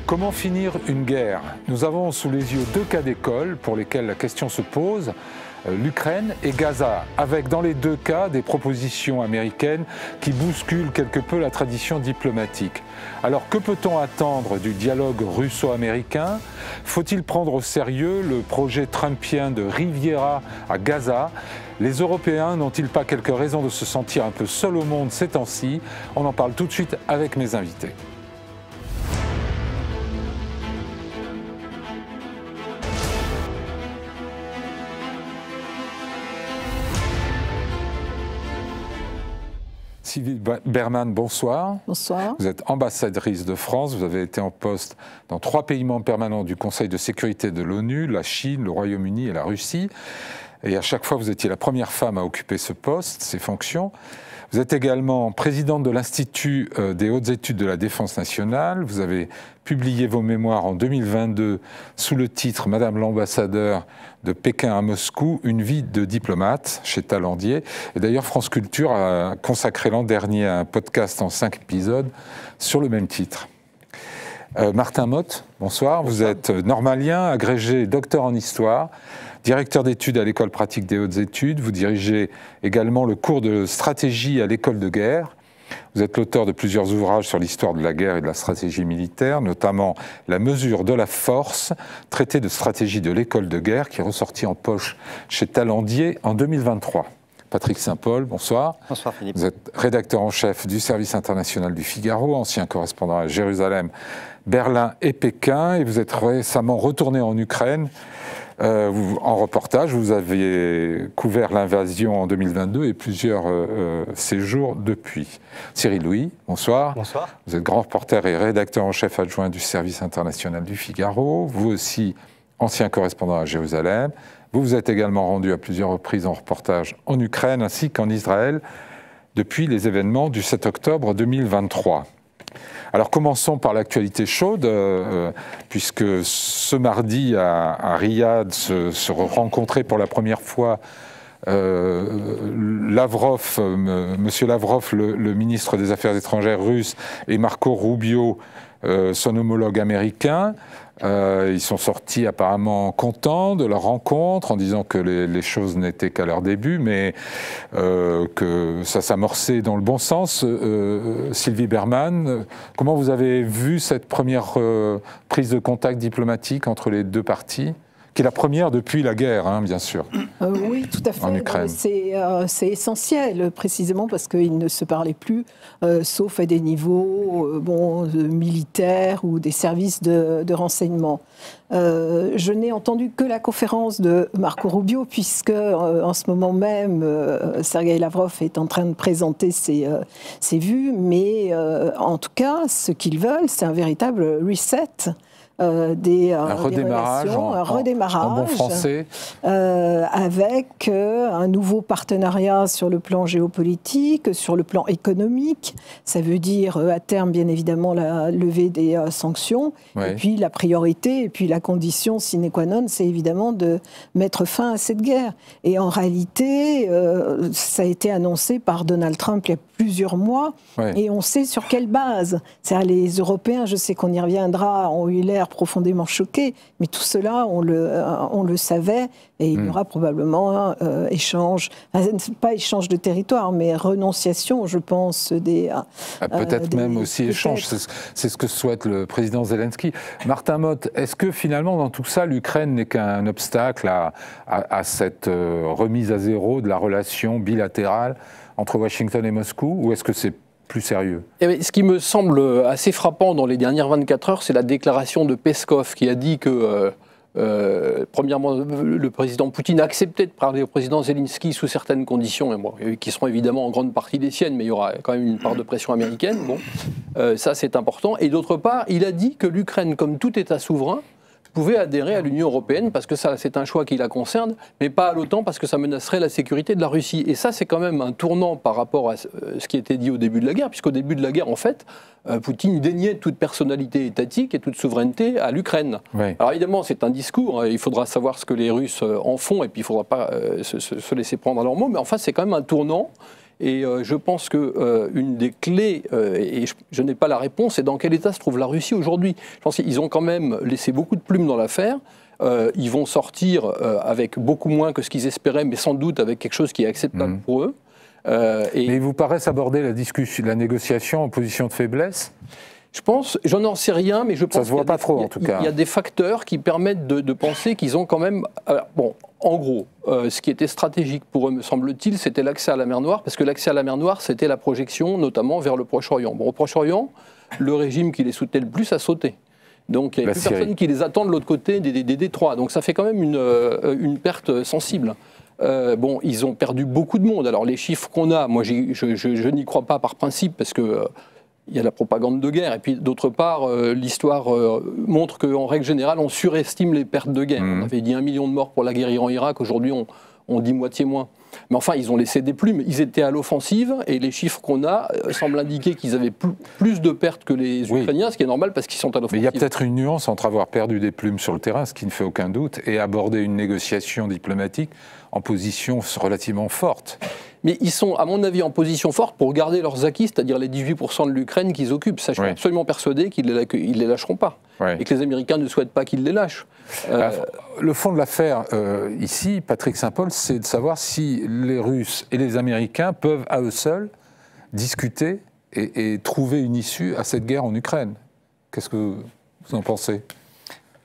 Comment finir une guerre? Nous avons sous les yeux deux cas d'école pour lesquels la question se pose, l'Ukraine et Gaza, avec dans les deux cas des propositions américaines qui bousculent quelque peu la tradition diplomatique. Alors que peut-on attendre du dialogue russo-américain? Faut-il prendre au sérieux le projet trumpien de Riviera à Gaza? Les Européens n'ont-ils pas quelques raisons de se sentir un peu seuls au monde ces temps-ci? On en parle tout de suite avec mes invités. Sylvie Bermann, bonsoir. Bonsoir. Vous êtes ambassadrice de France, vous avez été en poste dans 3 pays membres permanents du Conseil de sécurité de l'ONU, la Chine, le Royaume-Uni et la Russie. Et à chaque fois, vous étiez la première femme à occuper ce poste, ces fonctions. Vous êtes également présidente de l'Institut des hautes études de la défense nationale. Vous avez publié vos mémoires en 2022 sous le titre « Madame l'ambassadeur de Pékin à Moscou, une vie de diplomate » chez Talandier. Et d'ailleurs, France Culture a consacré l'an dernier un podcast en 5 épisodes sur le même titre. Martin Motte, bonsoir. Vous êtes normalien, agrégé docteur en histoire, directeur d'études à l'École pratique des hautes études. Vous dirigez également le cours de stratégie à l'École de guerre. Vous êtes l'auteur de plusieurs ouvrages sur l'histoire de la guerre et de la stratégie militaire, notamment La mesure de la force, traité de stratégie de l'École de guerre, qui est ressorti en poche chez Talandier en 2023. Patrick Saint-Paul, bonsoir. Bonsoir Philippe. Vous êtes rédacteur en chef du service international du Figaro, ancien correspondant à Jérusalem, Berlin et Pékin, et vous êtes récemment retourné en Ukraine en reportage. Vous avez couvert l'invasion en 2022 et plusieurs séjours depuis. Cyril Louis, bonsoir. Bonsoir. Vous êtes grand reporter et rédacteur en chef adjoint du service international du Figaro. Vous aussi, ancien correspondant à Jérusalem. Vous vous êtes également rendu à plusieurs reprises en reportage en Ukraine ainsi qu'en Israël depuis les événements du 7 octobre 2023. Alors commençons par l'actualité chaude, puisque ce mardi à Riyad se rencontraient pour la première fois Lavrov, Monsieur Lavrov, le ministre des Affaires étrangères russe, et Marco Rubio, son homologue américain. Ils sont sortis apparemment contents de leur rencontre en disant que les choses n'étaient qu'à leur début, mais que ça s'amorçait dans le bon sens. Sylvie Bermann, comment vous avez vu cette première prise de contact diplomatique entre les deux parties, qui est la première depuis la guerre, hein, bien sûr. Oui, tout à fait. En Ukraine. C'est essentiel, précisément parce qu'ils ne se parlaient plus, sauf à des niveaux militaires ou des services de renseignement. Je n'ai entendu que la conférence de Marco Rubio, puisque en ce moment même, Sergueï Lavrov est en train de présenter ses vues, mais en tout cas, ce qu'ils veulent, c'est un véritable reset. Des relations, un redémarrage en bon français, avec un nouveau partenariat sur le plan géopolitique, sur le plan économique. Ça veut dire à terme, bien évidemment, la levée des sanctions. Oui. Et puis la priorité, et puis la condition sine qua non, c'est évidemment de mettre fin à cette guerre. Et en réalité, ça a été annoncé par Donald Trump il y a plusieurs mois, oui. Et on sait sur quelle base. C'est-à-dire les Européens, je sais qu'on y reviendra, ont eu l'air profondément choqués, mais tout cela, on le savait, et il y aura probablement échange, pas échange de territoire, mais renonciation, je pense, peut-être même aussi échange, c'est ce que souhaite le président Zelensky. Martin Motte, est-ce que finalement, dans tout ça, l'Ukraine n'est qu'un obstacle à cette remise à zéro de la relation bilatérale entre Washington et Moscou, ou est-ce que c'est plus sérieux? Ce qui me semble assez frappant dans les dernières 24 heures, c'est la déclaration de Peskov qui a dit que, premièrement, le président Poutine a accepté de parler au président Zelensky sous certaines conditions, qui seront évidemment en grande partie les siennes, mais il y aura quand même une part de pression américaine. Bon, ça c'est important. Et d'autre part, il a dit que l'Ukraine, comme tout État souverain, pouvait adhérer à l'Union européenne parce que ça, c'est un choix qui la concerne, mais pas à l'OTAN parce que ça menacerait la sécurité de la Russie. Et ça, c'est quand même un tournant par rapport à ce qui était dit au début de la guerre, puisqu'au début de la guerre, en fait, Poutine déniait toute personnalité étatique et toute souveraineté à l'Ukraine. Oui. Alors évidemment, c'est un discours, il faudra savoir ce que les Russes en font, et puis il ne faudra pas se laisser prendre à leurs mots, mais enfin, c'est quand même un tournant. Et je pense qu'une des clés, et je n'ai pas la réponse, c'est dans quel état se trouve la Russie aujourd'hui. Je pense qu'ils ont quand même laissé beaucoup de plumes dans l'affaire. Ils vont sortir avec beaucoup moins que ce qu'ils espéraient, mais sans doute avec quelque chose qui est acceptable pour eux. Mais il vous paraît aborder la négociation en position de faiblesse ? Je pense, j'en n'en sais rien, mais je pense ça se voit pas trop en tout cas. Il y a des facteurs qui permettent de penser qu'ils ont quand même... bon, en gros, ce qui était stratégique pour eux, me semble-t-il, c'était l'accès à la mer Noire, parce que l'accès à la mer Noire, c'était la projection notamment vers le Proche-Orient. Bon, au Proche-Orient, le régime qui les soutenait le plus a sauté. Donc il n'y a plus personne qui les attend de l'autre côté des détroits. Donc ça fait quand même une perte sensible. Bon, ils ont perdu beaucoup de monde. Alors les chiffres qu'on a, moi je n'y crois pas par principe, parce que... il y a la propagande de guerre, et puis d'autre part, l'histoire montre qu'en règle générale, on surestime les pertes de guerre. On avait dit 1 million de morts pour la guerre Iran-Irak, aujourd'hui on dit moitié moins. Mais enfin, ils ont laissé des plumes, ils étaient à l'offensive, et les chiffres qu'on a semblent indiquer qu'ils avaient plus de pertes que les Ukrainiens, ce qui est normal parce qu'ils sont à l'offensive. Mais il y a peut-être une nuance entre avoir perdu des plumes sur le terrain, ce qui ne fait aucun doute, et aborder une négociation diplomatique en position relativement forte. Mais ils sont, à mon avis, en position forte pour garder leurs acquis, c'est-à-dire les 18% de l'Ukraine qu'ils occupent. Ça, je suis absolument persuadé qu'ils ne les lâcheront pas. Et que les Américains ne souhaitent pas qu'ils les lâchent. Le fond de l'affaire, ici, Patrick Saint-Paul, c'est de savoir si les Russes et les Américains peuvent, à eux seuls, discuter et trouver une issue à cette guerre en Ukraine. Qu'est-ce que vous en pensez ?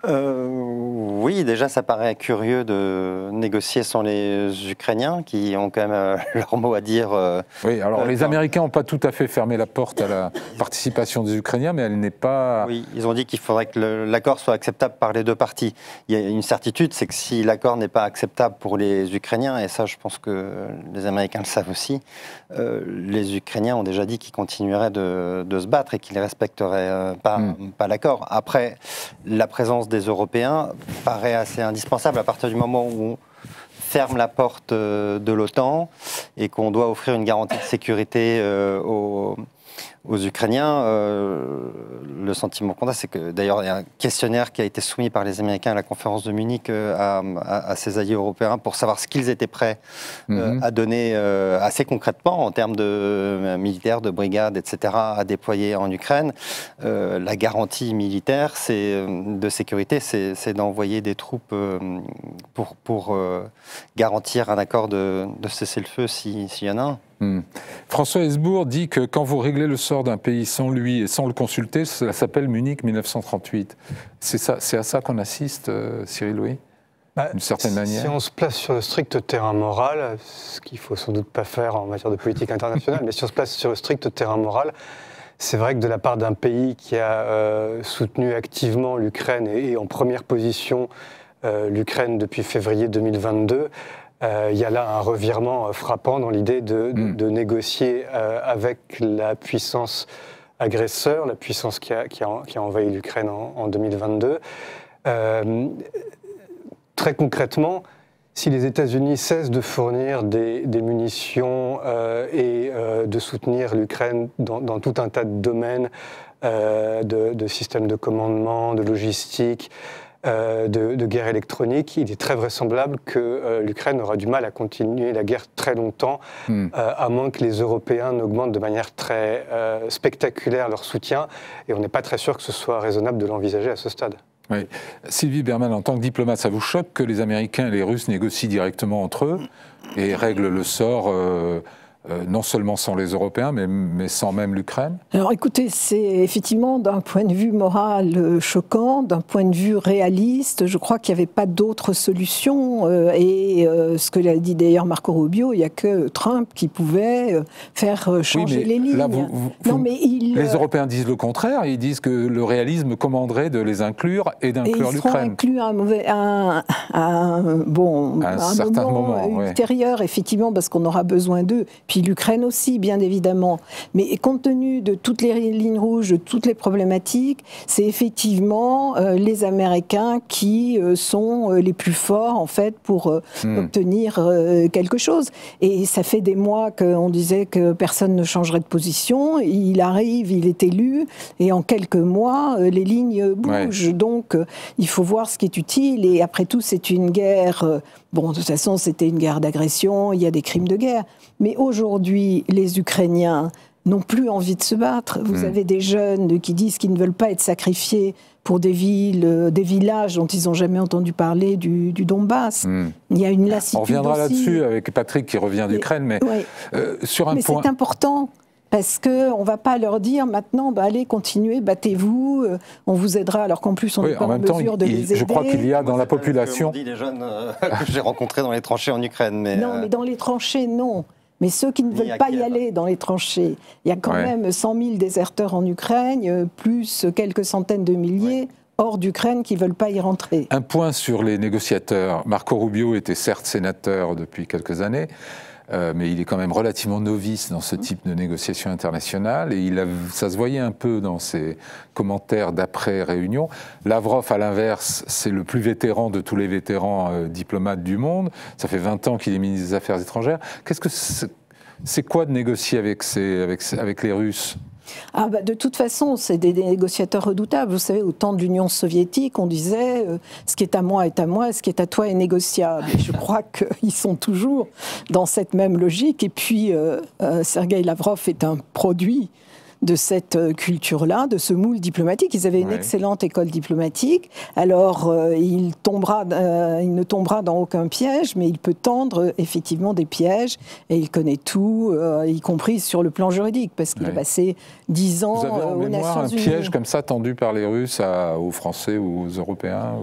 Oui, déjà ça paraît curieux de négocier sans les Ukrainiens qui ont quand même leur mot à dire. Oui, alors les Américains n'ont pas tout à fait fermé la porte à la participation des Ukrainiens, mais elle n'est pas... Oui, ils ont dit qu'il faudrait que l'accord soit acceptable par les deux parties. Il y a une certitude, c'est que si l'accord n'est pas acceptable pour les Ukrainiens, et ça je pense que les Américains le savent aussi, les Ukrainiens ont déjà dit qu'ils continueraient de se battre et qu'ils ne respecteraient pas l'accord. Après, la présence des Européens paraît assez indispensable à partir du moment où on ferme la porte de l'OTAN et qu'on doit offrir une garantie de sécurité aux Ukrainiens. Le sentiment qu'on a, c'est que d'ailleurs il y a un questionnaire qui a été soumis par les Américains à la conférence de Munich à ses alliés européens pour savoir ce qu'ils étaient prêts à donner assez concrètement en termes de militaires, de brigades, etc. à déployer en Ukraine. La garantie militaire de sécurité, c'est d'envoyer des troupes pour garantir un accord de cessez-le-feu s'il y en a un. François Hesbourg dit que quand vous réglez le sort d'un pays sans lui et sans le consulter, cela s'appelle Munich 1938. C'est à ça qu'on assiste, Cyril Louis, d'une certaine manière. Si on se place sur le strict terrain moral, ce qu'il ne faut sans doute pas faire en matière de politique internationale, mais si on se place sur le strict terrain moral, c'est vrai que de la part d'un pays qui a soutenu activement l'Ukraine et en première position l'Ukraine depuis février 2022, il y a là un revirement frappant dans l'idée de négocier avec la puissance agresseur, la puissance qui a envahi l'Ukraine en 2022. Très concrètement, si les États-Unis cessent de fournir des munitions et de soutenir l'Ukraine dans tout un tas de domaines, de systèmes de commandement, de logistique, de guerre électronique, il est très vraisemblable que l'Ukraine aura du mal à continuer la guerre très longtemps, à moins que les Européens n'augmentent de manière très spectaculaire leur soutien, et on n'est pas très sûr que ce soit raisonnable de l'envisager à ce stade. Oui. Sylvie Berman, en tant que diplomate, ça vous choque que les Américains et les Russes négocient directement entre eux et règlent le sort non seulement sans les Européens, mais sans même l'Ukraine? Alors écoutez, c'est effectivement d'un point de vue moral choquant, d'un point de vue réaliste, je crois qu'il n'y avait pas d'autre solution. Ce que l'a dit d'ailleurs Marco Rubio, il n'y a que Trump qui pouvait faire changer les lignes. Là, les Européens disent le contraire, ils disent que le réalisme commanderait de les inclure et d'inclure l'Ukraine. Ils seront inclus à un moment ultérieur, effectivement, parce qu'on aura besoin d'eux. Puis l'Ukraine aussi, bien évidemment. Mais compte tenu de toutes les lignes rouges, de toutes les problématiques, c'est effectivement les Américains qui sont les plus forts, en fait, pour obtenir quelque chose. Et ça fait des mois qu'on disait que personne ne changerait de position. Il arrive, il est élu, et en quelques mois, les lignes bougent. Ouais. Donc, il faut voir ce qui est utile. Et après tout, c'est une guerre... Bon, de toute façon, c'était une guerre d'agression, il y a des crimes de guerre. Mais aujourd'hui, aujourd'hui, les Ukrainiens n'ont plus envie de se battre. Vous avez des jeunes qui disent qu'ils ne veulent pas être sacrifiés pour des villes, des villages dont ils n'ont jamais entendu parler du Donbass. Il y a une lassitude. On reviendra aussi là-dessus avec Patrick qui revient d'Ukraine, mais sur un point... c'est important. Parce qu'on ne va pas leur dire maintenant, allez, continuez, battez-vous, on vous aidera, alors qu'en plus on n'est pas en mesure de les aider. Je crois qu'il y a dans la population... dit les jeunes que j'ai rencontrés dans les tranchées en Ukraine. Mais non, mais dans les tranchées, non. Mais ceux qui ne veulent pas y aller dans les tranchées, il y a quand même 100 000 déserteurs en Ukraine, plus quelques centaines de milliers hors d'Ukraine qui ne veulent pas y rentrer. Un point sur les négociateurs. Marco Rubio était certes sénateur depuis quelques années, mais il est quand même relativement novice dans ce type de négociation internationale et ça se voyait un peu dans ses commentaires d'après-réunion. Lavrov, à l'inverse, c'est le plus vétéran de tous les vétérans diplomates du monde. Ça fait 20 ans qu'il est ministre des Affaires étrangères. Qu'est-ce que c'est quoi de négocier avec les Russes ? De toute façon, c'est des négociateurs redoutables. Vous savez, au temps de l'Union soviétique, on disait ce qui est à moi, ce qui est à toi est négociable. Et je crois qu'ils sont toujours dans cette même logique. Et puis, Sergueï Lavrov est un produit de cette culture-là, de ce moule diplomatique. Ils avaient une excellente école diplomatique. Alors, il ne tombera dans aucun piège, mais il peut tendre effectivement des pièges. Et il connaît tout, y compris sur le plan juridique, parce qu'il a passé 10 ans aux Nations Unies. Vous avez en mémoire un piège comme ça tendu par les Russes aux Français ou aux Européens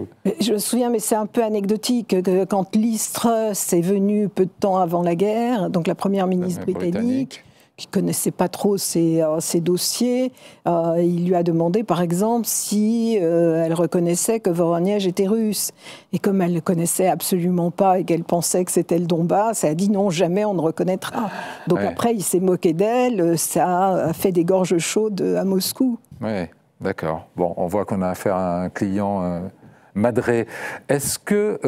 Je me souviens, mais c'est un peu anecdotique, que quand Liz Truss est venue peu de temps avant la guerre, donc la première ministre britannique qui ne connaissait pas trop ces dossiers, il lui a demandé, par exemple, si elle reconnaissait que Voronezh était russe. Et comme elle ne le connaissait absolument pas et qu'elle pensait que c'était le Donbass, elle a dit non, jamais on ne reconnaîtra. Donc après, il s'est moqué d'elle, ça a fait des gorges chaudes à Moscou. Oui, d'accord. Bon, on voit qu'on a affaire à un client madré. Est-ce que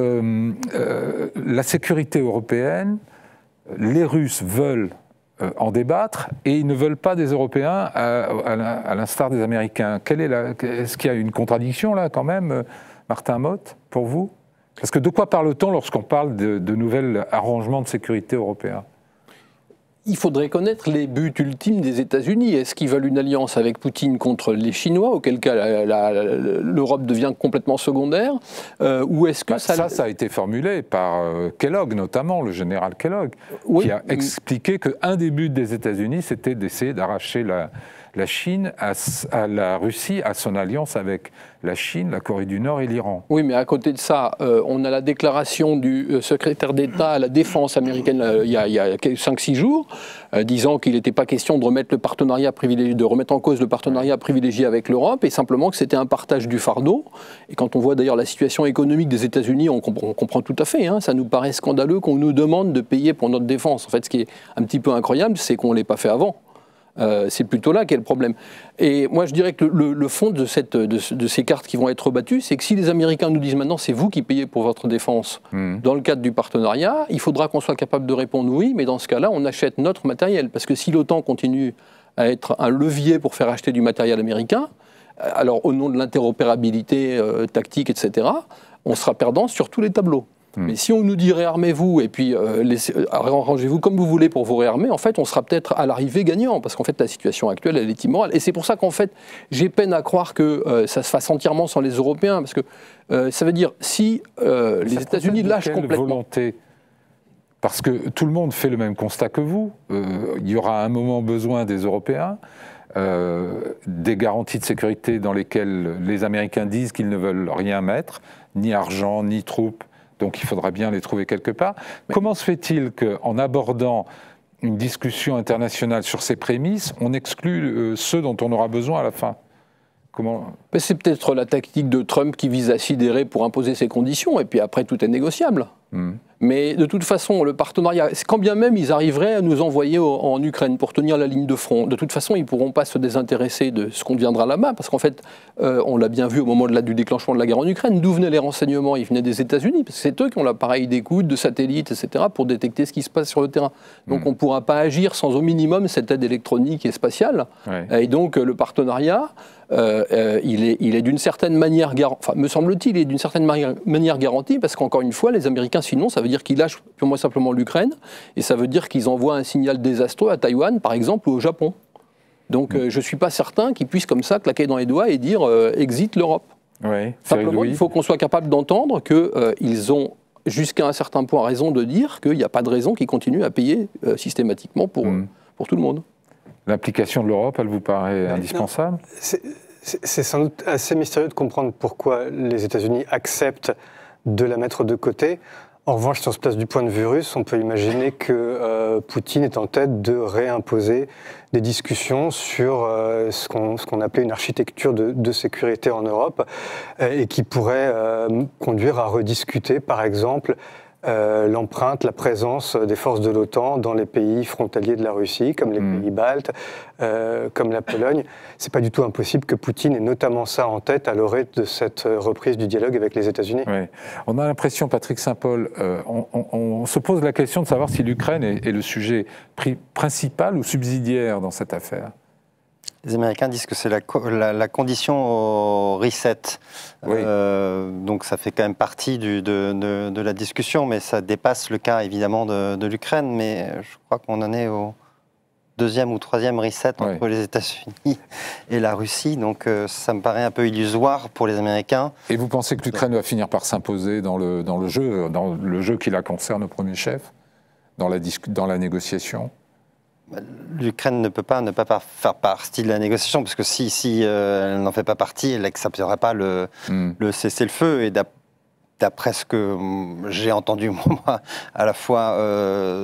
la sécurité européenne, les Russes veulent en débattre, et ils ne veulent pas des Européens à l'instar des Américains. Est-ce qu'il y a une contradiction là quand même, Martin Motte, pour vous? Parce que de quoi parle-t-on lorsqu'on parle de nouveaux arrangements de sécurité européens? Il faudrait connaître les buts ultimes des États-Unis. Est-ce qu'ils veulent une alliance avec Poutine contre les Chinois, auquel cas l'Europe devient complètement secondaire, ou est-ce que ça a été formulé par Kellogg, notamment le général Kellogg, qui a expliqué qu'un des buts des États-Unis, c'était d'essayer d'arracher la Chine à la Russie, à son alliance avec la Chine, la Corée du Nord et l'Iran. Oui, mais à côté de ça, on a la déclaration du secrétaire d'État à la Défense américaine il y a 5-6 jours, disant qu'il n'était pas question de remettre en cause le partenariat privilégié avec l'Europe, et simplement que c'était un partage du fardeau. Et quand on voit d'ailleurs la situation économique des États-Unis, on comprend tout à fait. Ça nous paraît scandaleux qu'on nous demande de payer pour notre défense. En fait, ce qui est un petit peu incroyable, c'est qu'on ne l'ait pas fait avant. C'est plutôt là qu'est le problème. Et moi, je dirais que le fond de ces cartes qui vont être rebattues, c'est que si les Américains nous disent maintenant c'est vous qui payez pour votre défense dans le cadre du partenariat, il faudra qu'on soit capable de répondre oui, mais dans ce cas-là, on achète notre matériel. Parce que si l'OTAN continue à être un levier pour faire acheter du matériel américain, alors au nom de l'interopérabilité tactique, etc., on sera perdant sur tous les tableaux. Mais si on nous dit réarmez-vous et puis arrangez-vous comme vous voulez pour vous réarmer, en fait, on sera peut-être à l'arrivée gagnant, parce qu'en fait, la situation actuelle, elle est immorale. Et c'est pour ça qu'en fait, j'ai peine à croire que ça se fasse entièrement sans les Européens, parce que ça veut dire si les États-Unis lâchent complètement. Volonté, parce que tout le monde fait le même constat que vous. Il y aura à un moment besoin des Européens. Des garanties de sécurité dans lesquelles les Américains disent qu'ils ne veulent rien mettre, ni argent, ni troupes. Donc il faudra bien les trouver quelque part. Mais comment se fait-il qu'en abordant une discussion internationale sur ces prémices, on exclut ceux dont on aura besoin à la fin? C'est peut-être la tactique de Trump qui vise à sidérer pour imposer ses conditions, et puis après tout est négociable. Mais de toute façon, le partenariat, quand bien même ils arriveraient à nous envoyer en Ukraine pour tenir la ligne de front, de toute façon ils ne pourront pas se désintéresser de ce qu'on deviendra là-bas, parce qu'en fait, on l'a bien vu au moment du déclenchement de la guerre en Ukraine, d'où venaient les renseignements? Ils venaient des États-Unis, parce que c'est eux qui ont l'appareil d'écoute, de satellites, etc., pour détecter ce qui se passe sur le terrain. Donc on ne pourra pas agir sans au minimum cette aide électronique et spatiale. Et donc le partenariat, il est d'une certaine manière, me semble-t-il, d'une certaine manière garanti, parce qu'encore une fois, les Américains, sinon, ça veut veut dire qu'ils lâchent purement et simplement l'Ukraine, et ça veut dire qu'ils envoient un signal désastreux à Taïwan, par exemple, ou au Japon. Donc je ne suis pas certain qu'ils puissent comme ça claquer dans les doigts et dire exit l'Europe. Oui, simplement, il faut qu'on soit capable d'entendre qu'ils ont jusqu'à un certain point raison de dire qu'il n'y a pas de raison qu'ils continuent à payer systématiquement pour tout le monde. L'implication de l'Europe, elle vous paraît indispensable? C'est sans doute assez mystérieux de comprendre pourquoi les États-Unis acceptent de la mettre de côté. En revanche, si on se place du point de vue russe, on peut imaginer que Poutine est en tête de réimposer des discussions sur ce qu'on appelait une architecture de sécurité en Europe et qui pourrait conduire à rediscuter, par exemple, l'empreinte, la présence des forces de l'OTAN dans les pays frontaliers de la Russie, comme les pays baltes, comme la Pologne. C'est pas du tout impossible que Poutine ait notamment ça en tête à l'orée de cette reprise du dialogue avec les États-Unis. Oui. On a l'impression, Patrick Saint-Paul, on se pose la question de savoir si l'Ukraine est le sujet principal ou subsidiaire dans cette affaire. Les Américains disent que c'est la condition au reset. Oui. Donc ça fait quand même partie de la discussion, mais ça dépasse le cas évidemment de l'Ukraine. Mais je crois qu'on en est au deuxième ou troisième reset entre les États-Unis et la Russie. Donc ça me paraît un peu illusoire pour les Américains. Et vous pensez que l'Ukraine va finir par s'imposer dans le jeu qui la concerne au premier chef, dans la négociation? L'Ukraine ne peut pas faire partie de la négociation, parce que si elle n'en fait pas partie, elle n'accepterait pas le cessez-le-feu. Et d'après ce que j'ai entendu, moi, à la fois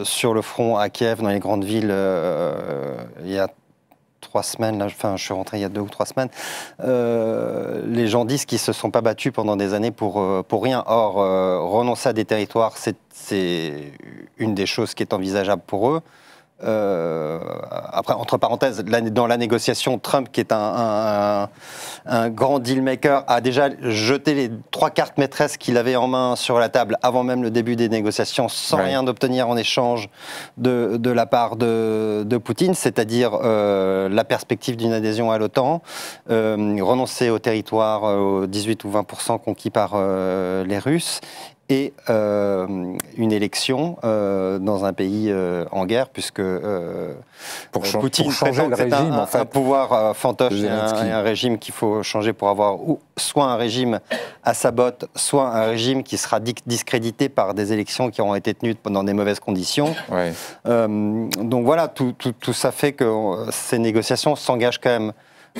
sur le front à Kiev, dans les grandes villes, il y a 3 semaines, là, je suis rentré il y a 2 ou 3 semaines, les gens disent qu'ils ne se sont pas battus pendant des années pour rien. Or, renoncer à des territoires, c'est une des choses qui est envisageable pour eux. Après, entre parenthèses, dans la négociation, Trump, qui est un grand deal-maker, a déjà jeté les 3 cartes maîtresses qu'il avait en main sur la table avant même le début des négociations, sans rien obtenir en échange de la part de Poutine, c'est-à-dire la perspective d'une adhésion à l'OTAN, renoncer au territoire aux 18 ou 20% conquis par les Russes, et une élection dans un pays en guerre, puisque Poutine changer le régime, en fait, un pouvoir fantoche et un régime qu'il faut changer pour avoir soit un régime à sa botte, soit un régime qui sera discrédité par des élections qui auront été tenues dans des mauvaises conditions. Ouais. Donc voilà, tout ça fait que ces négociations s'engagent quand même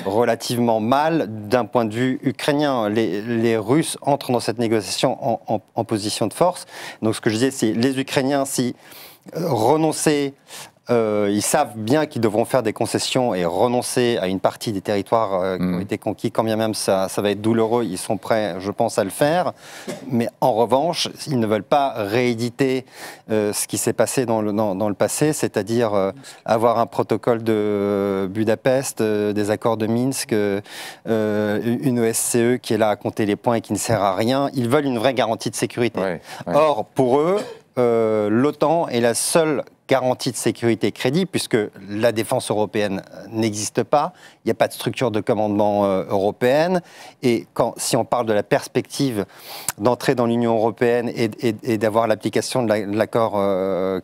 relativement mal d'un point de vue ukrainien. Les Russes entrent dans cette négociation en position de force. Donc ce que je disais, c'est les Ukrainiens, si renoncer, ils savent bien qu'ils devront faire des concessions et renoncer à une partie des territoires qui ont été conquis, quand bien même ça va être douloureux, ils sont prêts, je pense, à le faire. Mais en revanche, ils ne veulent pas rééditer ce qui s'est passé dans le passé, c'est-à-dire avoir un protocole de Budapest, des accords de Minsk, une OSCE qui est là à compter les points et qui ne sert à rien. Ils veulent une vraie garantie de sécurité. Or, pour eux, l'OTAN est la seule garantie de sécurité et crédit, puisque la défense européenne n'existe pas, il n'y a pas de structure de commandement européenne, et si on parle de la perspective d'entrer dans l'Union européenne et d'avoir l'application de l'accord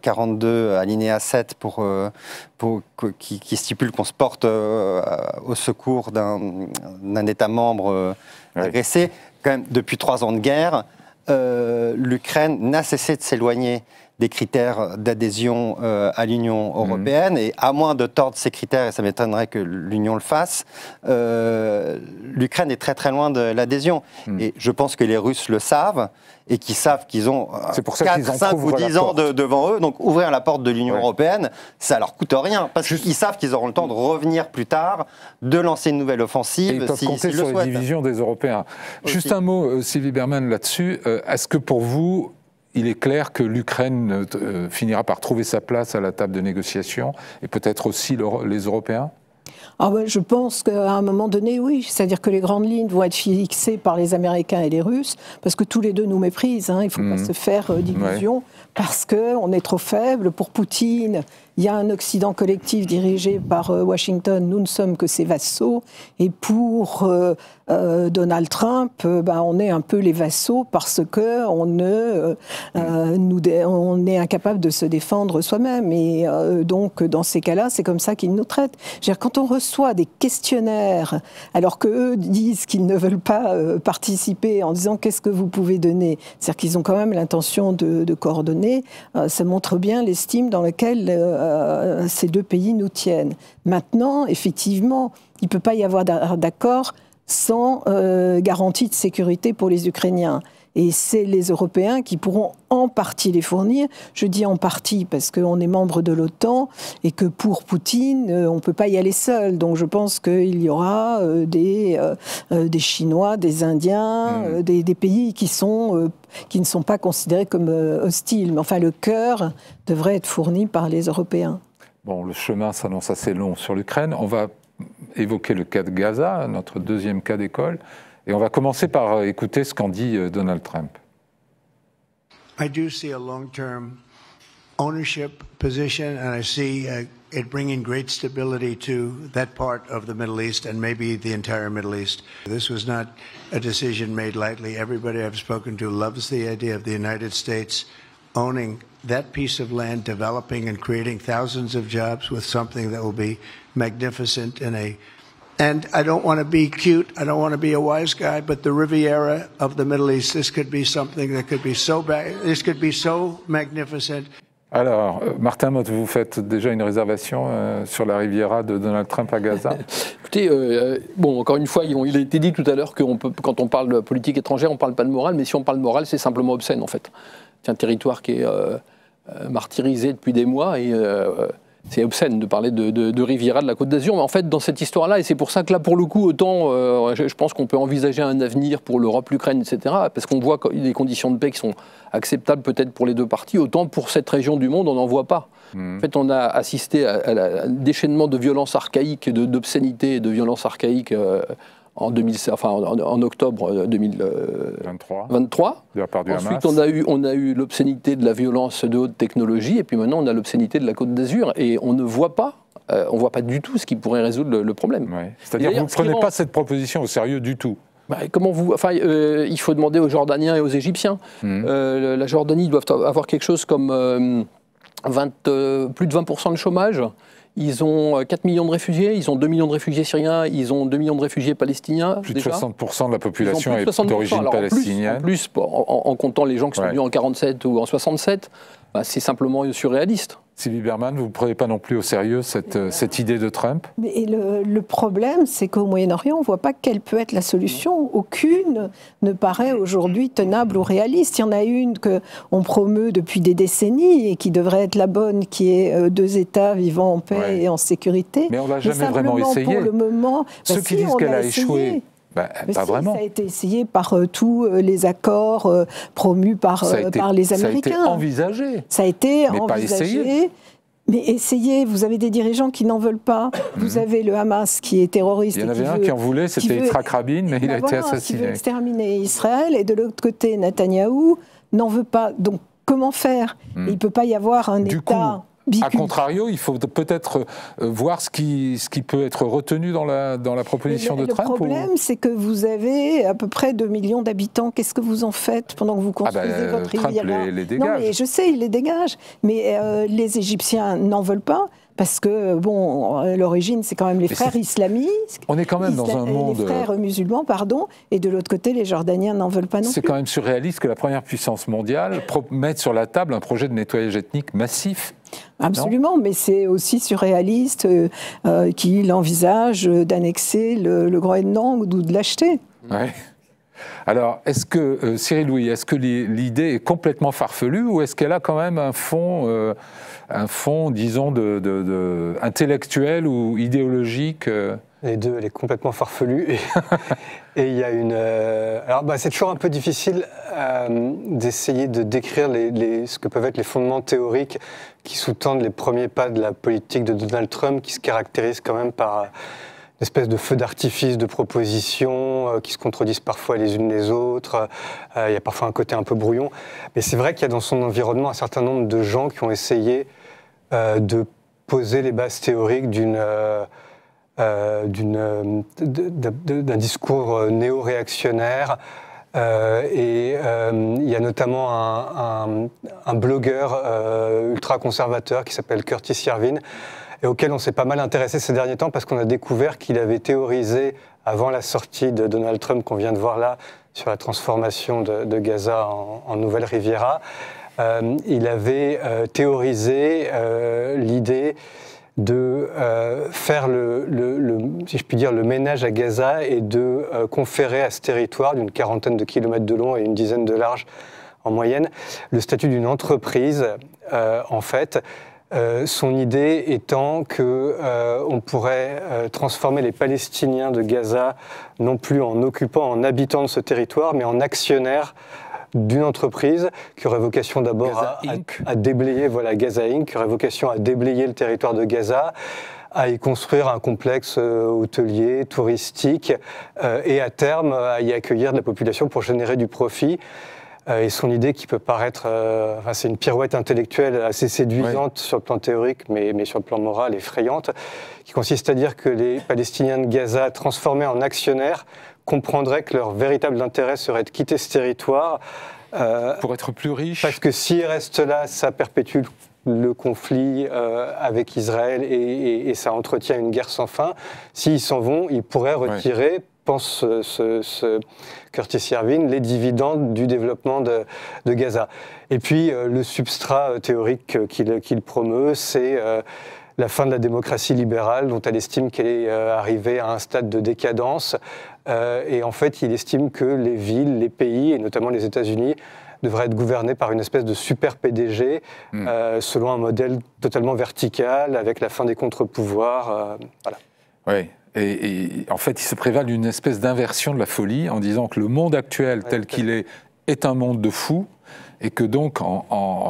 42 alinéa 7 qui stipule qu'on se porte au secours d'un État membre agressé, quand même depuis 3 ans de guerre, l'Ukraine n'a cessé de s'éloigner des critères d'adhésion à l'Union européenne, et à moins de tordre ces critères, et ça m'étonnerait que l'Union le fasse, l'Ukraine est très très loin de l'adhésion. Et je pense que les Russes le savent, et qu'ils savent qu'ils ont 4, 5 ou 10 ans devant eux, donc ouvrir la porte de l'Union européenne, ça leur coûte rien, parce qu'ils savent qu'ils auront le temps de revenir plus tard, de lancer une nouvelle offensive. Et ils peuvent compter sur les divisions des Européens. Aussi. Juste un mot, Sylvie Bermann, là-dessus. Est-ce que pour vous, il est clair que l'Ukraine finira par trouver sa place à la table de négociation, et peut-être aussi les Européens ? Je pense qu'à un moment donné, oui. C'est-à-dire que les grandes lignes vont être fixées par les Américains et les Russes, parce que tous les deux nous méprisent. Il ne faut pas se faire d'illusions, parce qu'on est trop faible pour Poutine. il y a un Occident collectif dirigé par Washington, nous ne sommes que ses vassaux, et pour Donald Trump, on est un peu les vassaux parce que on est incapable de se défendre soi-même, et donc dans ces cas-là, c'est comme ça qu'ils nous traitent. Je veux dire, quand on reçoit des questionnaires, alors qu'eux disent qu'ils ne veulent pas participer en disant qu'est-ce que vous pouvez donner, c'est-à-dire qu'ils ont quand même l'intention de coordonner, ça montre bien l'estime dans laquelle ces deux pays nous tiennent. Maintenant, effectivement, il ne peut pas y avoir d'accord sans garantie de sécurité pour les Ukrainiens. Et c'est les Européens qui pourront en partie les fournir. Je dis en partie parce qu'on est membre de l'OTAN et que pour Poutine, on ne peut pas y aller seul. Donc je pense qu'il y aura des Chinois, des Indiens, des pays qui ne sont pas considérés comme hostiles. Mais enfin, le cœur devrait être fourni par les Européens. Bon, le chemin s'annonce assez long sur l'Ukraine. On va évoquer le cas de Gaza, notre deuxième cas d'école. Et on va commencer par écouter ce qu'en dit Donald Trump. I do see a long-term ownership position, and I see it bringing great stability to that part of the Middle East and maybe the entire Middle East. This was not a decision made lightly. Everybody I've spoken to loves the idea of the United States owning that piece of land, developing and creating thousands of jobs with something that will be magnificent And I don't want to be cute, I don't want to be a wise guy, but the Riviera of the Middle East, this could be something that could be so this could be so magnificent. Alors, Martin Motte, vous faites déjà une réservation sur la Riviera de Donald Trump à Gaza? Écoutez, bon, encore une fois, il a été dit tout à l'heure que quand on parle de politique étrangère, on ne parle pas de morale, mais si on parle de morale, c'est simplement obscène, en fait. C'est un territoire qui est martyrisé depuis des mois et c'est obscène de parler de Riviera, de la Côte d'Azur, mais en fait, dans cette histoire-là, et c'est pour ça que là, pour le coup, autant je pense qu'on peut envisager un avenir pour l'Europe, l'Ukraine, etc., parce qu'on voit des conditions de paix qui sont acceptables peut-être pour les deux parties, autant pour cette région du monde, on n'en voit pas. En fait, on a assisté à un déchaînement de violences archaïques, d'obscénités et de violences archaïques en octobre 2023. De la part du Ensuite, Hamas. on a eu l'obscénité de la violence de haute technologie, et puis maintenant on a l'obscénité de la Côte d'Azur, et on ne voit pas, du tout ce qui pourrait résoudre le problème. Ouais. C'est-à-dire que vous ne prenez pas cette proposition au sérieux du tout. Il faut demander aux Jordaniens et aux Égyptiens. La Jordanie doit avoir quelque chose comme plus de 20% de chômage. Ils ont 4 millions de réfugiés, ils ont 2 millions de réfugiés syriens, ils ont 2 millions de réfugiés palestiniens. Plus déjà. de 60% de la population est d'origine palestinienne. En plus, en comptant les gens qui sont venus en 47 ou en 67, c'est simplement surréaliste. Sylvie Bermann, vous ne prenez pas non plus au sérieux cette idée de Trump? Et le problème, c'est qu'au Moyen-Orient, on ne voit pas quelle peut être la solution. Aucune ne paraît aujourd'hui tenable ou réaliste. Il y en a une qu'on promeut depuis des décennies et qui devrait être la bonne, qui est 2 États vivant en paix et en sécurité. Mais on ne l'a jamais vraiment essayé. Pour le moment, ceux qui disent qu'elle a échoué. Pas vraiment. Ça a été essayé par tous les accords promus par les Américains. Ça a été envisagé. Ça a été mais envisagé. Pas essayé. Mais essayez, vous avez des dirigeants qui n'en veulent pas. Vous avez le Hamas qui est terroriste. Il y en avait un qui en voulait, c'était Yitzhak Rabin, mais il a été assassiné. Qui veut exterminer Israël, et de l'autre côté, Netanyahou n'en veut pas. Donc comment faire? Il ne peut pas y avoir un État... A contrario, il faut peut-être voir ce qui peut être retenu dans la proposition de Trump. Le problème, c'est que vous avez à peu près 2 millions d'habitants. Qu'est-ce que vous en faites pendant que vous construisez votre Riviera? Trump les dégage. Non, mais je sais, il les dégage. Mais les Égyptiens n'en veulent pas. Parce que, bon, à l'origine, c'est quand même les frères islamistes. On est quand même dans un monde... Les frères musulmans, pardon. Et de l'autre côté, les Jordaniens n'en veulent pas non plus. C'est quand même surréaliste que la première puissance mondiale mette sur la table un projet de nettoyage ethnique massif. Absolument, mais c'est aussi surréaliste qu'il envisage d'annexer le Groenland ou de l'acheter. Ouais. Alors, est-ce que, Cyril Louis, est-ce que l'idée est complètement farfelue ou est-ce qu'elle a quand même un fond disons, intellectuel ou idéologique Les deux, elle est complètement farfelue. Et il y a une... Alors, c'est toujours un peu difficile d'essayer de décrire ce que peuvent être les fondements théoriques qui sous-tendent les premiers pas de la politique de Donald Trump, qui se caractérise quand même par... une espèce de feu d'artifice de propositions qui se contredisent parfois les unes les autres. Il y a parfois un côté un peu brouillon. Mais c'est vrai qu'il y a dans son environnement un certain nombre de gens qui ont essayé de poser les bases théoriques d'un discours néo-réactionnaire. Il y a notamment un blogueur ultra-conservateur qui s'appelle Curtis Yarvin, et auquel on s'est pas mal intéressé ces derniers temps parce qu'on a découvert qu'il avait théorisé, avant la sortie de Donald Trump qu'on vient de voir là, sur la transformation de Gaza en nouvelle Riviera, il avait théorisé l'idée de faire si je puis dire, le ménage à Gaza et de conférer à ce territoire d'une 40aine de kilomètres de long et une dizaine de large en moyenne, le statut d'une entreprise, en fait. Son idée étant qu'on pourrait transformer les Palestiniens de Gaza non plus en occupants, en habitants de ce territoire, mais en actionnaires d'une entreprise qui aurait vocation d'abord à déblayer, voilà, Gaza Inc., qui aurait vocation à déblayer le territoire de Gaza, à y construire un complexe hôtelier, touristique, et à terme à y accueillir de la population pour générer du profit. Et son idée qui peut paraître, c'est une pirouette intellectuelle assez séduisante sur le plan théorique, mais sur le plan moral effrayante, qui consiste à dire que les Palestiniens de Gaza, transformés en actionnaires, comprendraient que leur véritable intérêt serait de quitter ce territoire. Pour être plus riches. Parce que s'ils restent là, ça perpétue le conflit avec Israël et ça entretient une guerre sans fin. S'ils s'en vont, ils pourraient retirer, pense ce Curtis Yarvin, les dividendes du développement de Gaza. Et puis le substrat théorique qu'il promeut, c'est la fin de la démocratie libérale, dont elle estime qu'elle est arrivée à un stade de décadence. Et en fait, il estime que les villes, les pays, et notamment les États-Unis, devraient être gouvernés par une espèce de super PDG, selon un modèle totalement vertical, avec la fin des contre-pouvoirs. Voilà. Oui. Et en fait, il se prévalent d'une espèce d'inversion de la folie en disant que le monde actuel tel qu'il est un monde de fous et que donc,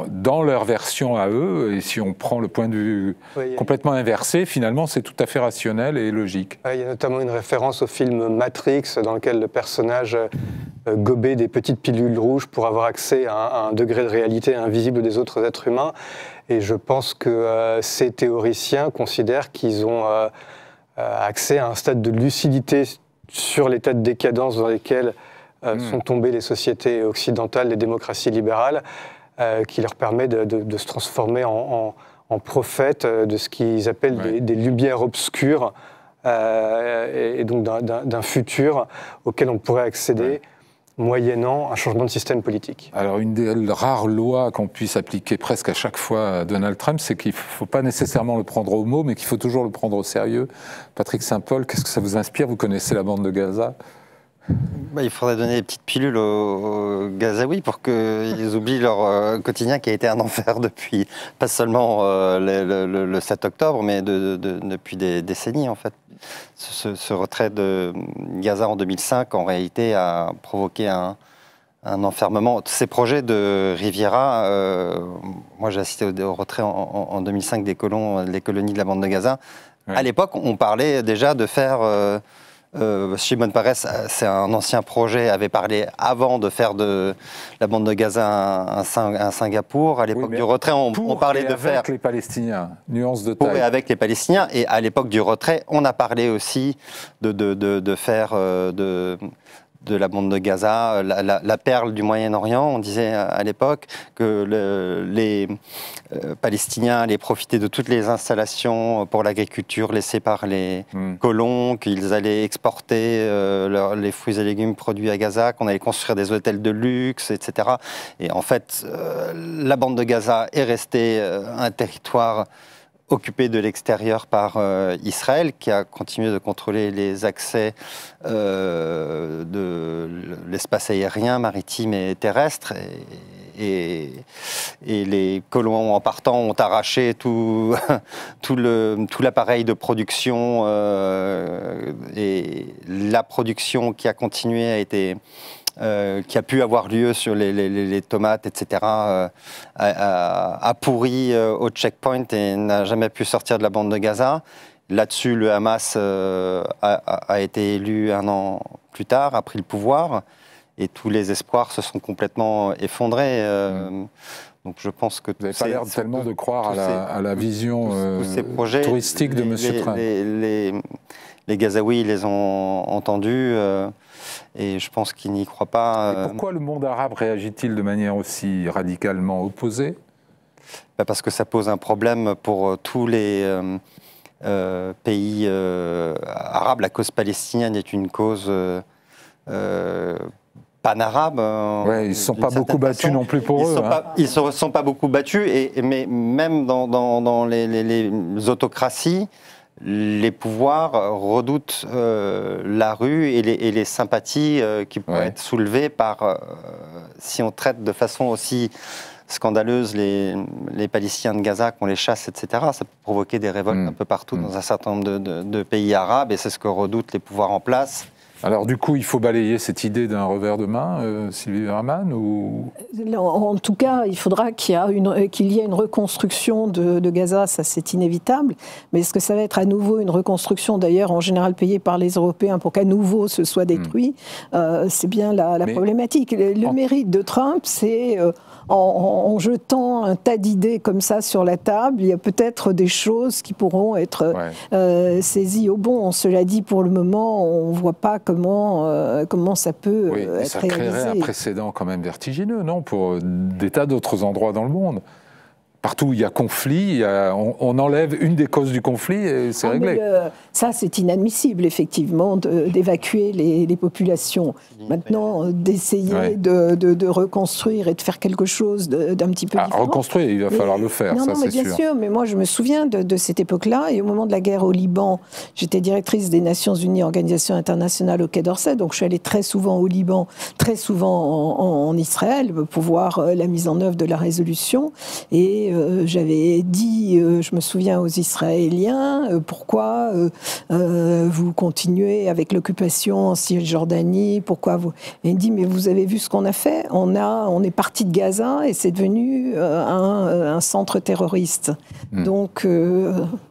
dans leur version à eux, et si on prend le point de vue complètement inversé, finalement, c'est tout à fait rationnel et logique. Il y a notamment une référence au film Matrix, dans lequel le personnage gobait des petites pilules rouges pour avoir accès à un degré de réalité invisible des autres êtres humains. Et je pense que ces théoriciens considèrent qu'ils ont accès à un stade de lucidité sur l'état de décadence dans lequel sont tombées les sociétés occidentales, les démocraties libérales, qui leur permet de se transformer en prophètes de ce qu'ils appellent des lumières obscures, et donc d'un futur auquel on pourrait accéder moyennant un changement de système politique. Alors, une des rares lois qu'on puisse appliquer presque à chaque fois à Donald Trump, c'est qu'il ne faut pas nécessairement le prendre au mot, mais qu'il faut toujours le prendre au sérieux. Patrick Saint-Paul, qu'est-ce que ça vous inspire? Vous connaissez la bande de Gaza? Il faudrait donner des petites pilules aux Gazaouis pour qu'ils oublient leur quotidien qui a été un enfer depuis, pas seulement le 7 octobre, mais depuis des décennies en fait. Ce retrait de Gaza en 2005, en réalité, a provoqué un enfermement. Ces projets de Riviera, moi j'ai assisté au retrait en 2005 des colonies de la bande de Gaza. Ouais. À l'époque, on parlait déjà de faire... Shimon Peres, c'est un ancien projet, avait parlé avant de faire de la bande de Gaza un Singapour. À l'époque du retrait, on parlait de faire... avec les Palestiniens, nuance de taille. Pour et avec les Palestiniens. Et à l'époque du retrait, on a parlé aussi de faire de la bande de Gaza, la perle du Moyen-Orient. On disait à l'époque que les Palestiniens allaient profiter de toutes les installations pour l'agriculture laissées par les colons, qu'ils allaient exporter les fruits et légumes produits à Gaza, qu'on allait construire des hôtels de luxe, etc. Et en fait, la bande de Gaza est restée un territoire occupé de l'extérieur par Israël, qui a continué de contrôler les accès de l'espace aérien, maritime et terrestre. Et les colons, en partant, ont arraché tout l'appareil de production. Et la production qui a continué a été... qui a pu avoir lieu sur les tomates, etc., a pourri au checkpoint et n'a jamais pu sortir de la bande de Gaza. Là-dessus, le Hamas a été élu un an plus tard, a pris le pouvoir, et tous les espoirs se sont complètement effondrés. Donc je pense que vous n'avez pas l'air tellement de croire à la vision tous ces projets, touristique de M. Trump. Les Gazaouis les ont entendus et je pense qu'ils n'y croient pas. Et pourquoi le monde arabe réagit-il de manière aussi radicalement opposée? Parce que ça pose un problème pour tous les pays arabes. La cause palestinienne est une cause pan-arabe. Ouais, ils ne se sont pas beaucoup battus non plus pour eux. Ils ne se sont pas beaucoup battus, mais même dans les autocraties, les pouvoirs redoutent la rue et les sympathies qui pourraient être soulevées par, si on traite de façon aussi scandaleuse les Palestiniens de Gaza, qu'on les chasse, etc. Ça peut provoquer des révoltes un peu partout dans un certain nombre de pays arabes, et c'est ce que redoutent les pouvoirs en place. Alors du coup, il faut balayer cette idée d'un revers de main, Sylvie Berman, ou... En tout cas, il faudra qu'il y ait une reconstruction de Gaza, ça c'est inévitable. Mais est-ce que ça va être à nouveau une reconstruction, d'ailleurs en général payée par les Européens pour qu'à nouveau ce soit détruit? C'est bien la problématique. Le mérite de Trump, c'est... En jetant un tas d'idées comme ça sur la table, il y a peut-être des choses qui pourront être saisies au bon. Cela dit, pour le moment, on ne voit pas comment ça peut être réalisé. Ça créerait un précédent quand même vertigineux, non, pour des tas d'autres endroits dans le monde. Partout où il y a conflit, on enlève une des causes du conflit et c'est réglé. Ça, c'est inadmissible, effectivement, d'évacuer les populations. Maintenant, d'essayer de reconstruire et de faire quelque chose d'un petit peu différent. Reconstruire, il va falloir le faire, ça c'est sûr. Bien sûr, mais moi je me souviens de cette époque-là, et au moment de la guerre au Liban, j'étais directrice des Nations Unies, Organisation internationale au Quai d'Orsay, donc je suis allée très souvent au Liban, très souvent en Israël, pour voir la mise en œuvre de la résolution, et j'avais dit, je me souviens aux Israéliens, pourquoi vous continuez avec l'occupation en Cisjordanie, pourquoi vous... Et il me dit, mais vous avez vu ce qu'on a fait, on est parti de Gaza et c'est devenu un centre terroriste. Donc,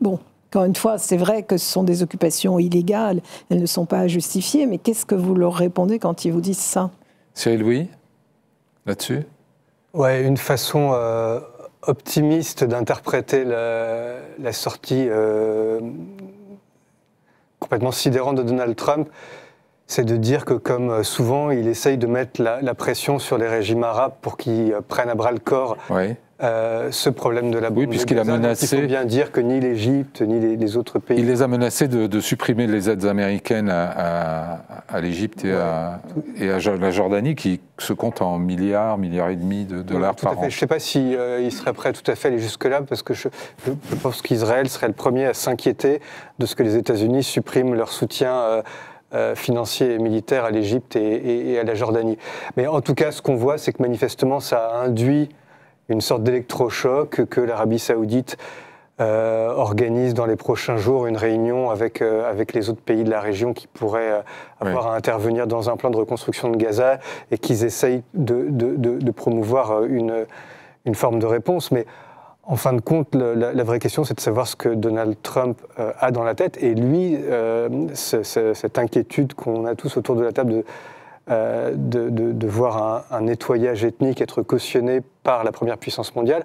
bon... Encore une fois, c'est vrai que ce sont des occupations illégales, elles ne sont pas justifiées, mais qu'est-ce que vous leur répondez quand ils vous disent ça? Cyril Louis, là-dessus? Ouais, une façon optimiste d'interpréter la sortie complètement sidérante de Donald Trump, c'est de dire que, comme souvent, il essaye de mettre la pression sur les régimes arabes pour qu'ils prennent à bras le corps ce problème de la bombe. Oui, puisqu'il a menacé... Il faut bien dire que ni l'Égypte, ni les autres pays... Il les a menacés de supprimer les aides américaines à l'Égypte et à la Jordanie, qui se comptent en milliards et demi de dollars par an. Je ne sais pas s'il serait prêt tout à fait à aller jusque-là, parce que je pense qu'Israël serait le premier à s'inquiéter de ce que les États-Unis suppriment leur soutien financier et militaire à l'Égypte et à la Jordanie. Mais en tout cas, ce qu'on voit, c'est que manifestement, ça a induit une sorte d'électrochoc, que l'Arabie Saoudite organise dans les prochains jours une réunion avec les autres pays de la région qui pourraient avoir à intervenir dans un plan de reconstruction de Gaza, et qu'ils essayent de promouvoir une forme de réponse. Mais en fin de compte, la vraie question, c'est de savoir ce que Donald Trump a dans la tête. Et lui, cette inquiétude qu'on a tous autour de la table de voir un nettoyage ethnique être cautionné par la première puissance mondiale,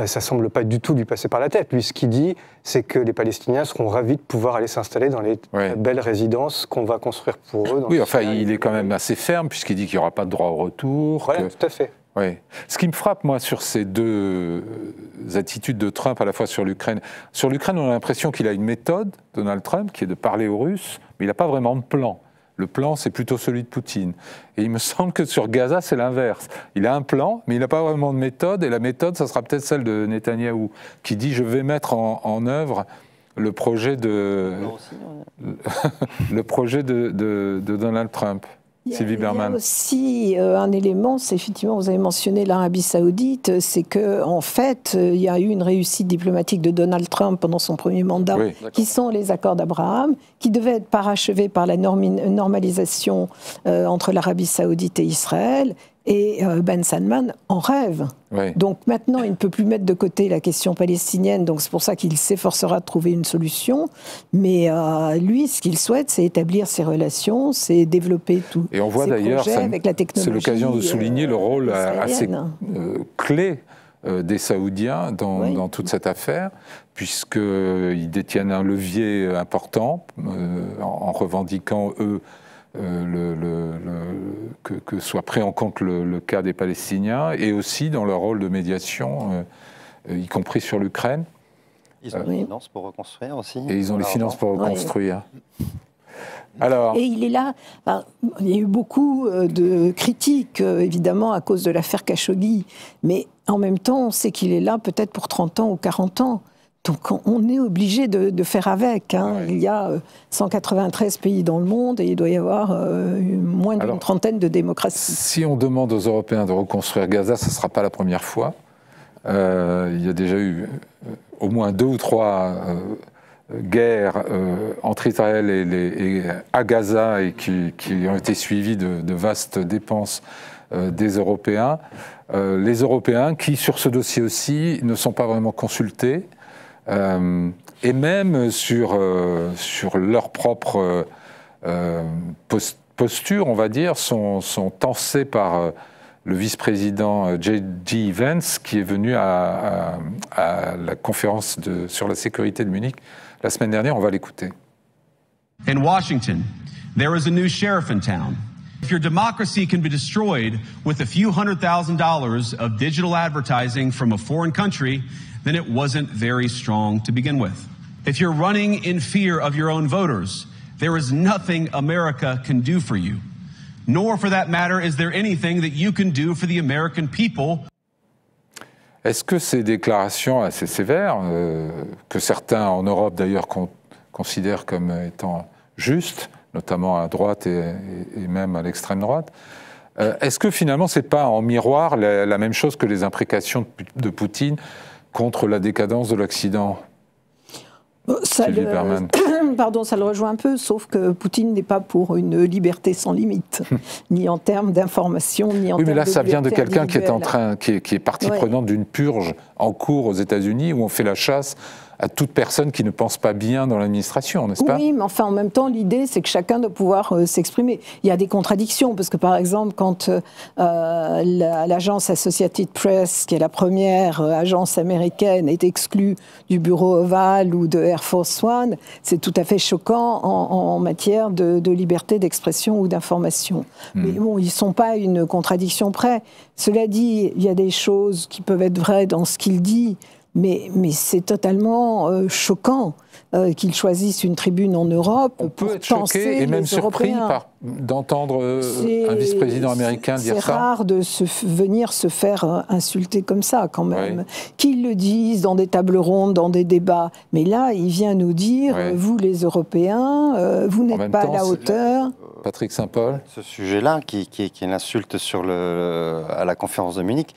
ça semble pas du tout lui passer par la tête. Lui, ce qu'il dit, c'est que les Palestiniens seront ravis de pouvoir aller s'installer dans les belles résidences qu'on va construire pour eux. Oui, enfin, il est quand même assez ferme, puisqu'il dit qu'il n'y aura pas de droit au retour. Voilà, tout à fait. Oui. Ce qui me frappe, moi, sur ces deux attitudes de Trump, à la fois sur l'Ukraine, on a l'impression qu'il a une méthode, Donald Trump, qui est de parler aux Russes, mais il n'a pas vraiment de plan. Le plan, c'est plutôt celui de Poutine. Et il me semble que sur Gaza, c'est l'inverse. Il a un plan, mais il n'a pas vraiment de méthode. Et la méthode, ça sera peut-être celle de Netanyahou, qui dit « je vais mettre en œuvre le projet de Donald Trump ». Sylvie Berman. Il y a aussi un élément, c'est effectivement, vous avez mentionné l'Arabie Saoudite, c'est qu'en fait, il y a eu une réussite diplomatique de Donald Trump pendant son premier mandat, qui sont les accords d'Abraham, qui devaient être parachevés par la normalisation entre l'Arabie Saoudite et Israël. Et Ben Salman en rêve. Donc maintenant, il ne peut plus mettre de côté la question palestinienne, donc c'est pour ça qu'il s'efforcera de trouver une solution. Mais lui, ce qu'il souhaite, c'est établir ses relations, c'est développer tout. Et on voit d'ailleurs, avec la technologie. C'est l'occasion de souligner le rôle assez clé des Saoudiens dans toute cette affaire, puisqu'ils détiennent un levier important en revendiquant, eux, que soit pris en compte le cas des Palestiniens, et aussi dans leur rôle de médiation, y compris sur l'Ukraine. Ils ont les finances pour reconstruire aussi. Et ils ont les finances pour reconstruire. Alors, et il est là. Enfin, il y a eu beaucoup de critiques, évidemment, à cause de l'affaire Khashoggi. Mais en même temps, on sait qu'il est là peut-être pour 30 ans ou 40 ans. Donc on est obligé de faire avec. Hein. Ouais. Il y a 193 pays dans le monde et il doit y avoir moins d'une trentaine de démocraties. Si on demande aux Européens de reconstruire Gaza, ce ne sera pas la première fois. Il y a déjà eu au moins 2 ou 3 guerres entre Israël et à Gaza et qui ont été suivies de vastes dépenses des Européens. Les Européens qui, sur ce dossier aussi, ne sont pas vraiment consultés. Et même sur leur propre posture, on va dire, sont tensés par le vice-président J.D. Vance, qui est venu à la conférence sur la sécurité de Munich la semaine dernière. On va l'écouter. In Washington, there is a new sheriff in town. If your democracy can be destroyed with a few $100,000 of digital advertising from a foreign country, then it wasn't very strong to begin with. If you're running in fear of your own voters, there is nothing America can do for you. Nor, for that matter, is there anything that you can do for the American people. Est-ce que ces déclarations assez sévères, que certains en Europe d'ailleurs considèrent comme étant justes, notamment à droite et même à l'extrême droite, est-ce que finalement c'est pas en miroir la même chose que les imprécations de Poutine contre la décadence de l'Occident? Ça le rejoint un peu, sauf que Poutine n'est pas pour une liberté sans limite, ni en termes d'information, ni en termes de. Oui, mais là, ça vient de quelqu'un qui est partie prenante d'une purge en cours aux États-Unis, où on fait la chasse à toute personne qui ne pense pas bien dans l'administration, n'est-ce pas? Oui, mais enfin, en même temps, l'idée, c'est que chacun doit pouvoir s'exprimer. Il y a des contradictions, parce que, par exemple, quand l'agence Associated Press, qui est la première agence américaine, est exclue du bureau ovale ou de Air Force One, c'est tout à fait choquant en matière de liberté d'expression ou d'information. Mais bon, ils ne sont pas à une contradiction près. Cela dit, il y a des choses qui peuvent être vraies dans ce qu'il dit, mais c'est totalement choquant qu'ils choisissent une tribune en Europe. On peut être choqué et même surpris d'entendre un vice-président américain dire ça. C'est rare de venir se faire insulter comme ça, quand même. Oui. Qu'ils le disent dans des tables rondes, dans des débats. Mais là, il vient nous dire, vous les Européens, vous n'êtes pas à la hauteur. Patrick Saint-Paul. Ce sujet-là, qui est une insulte à la conférence de Munich,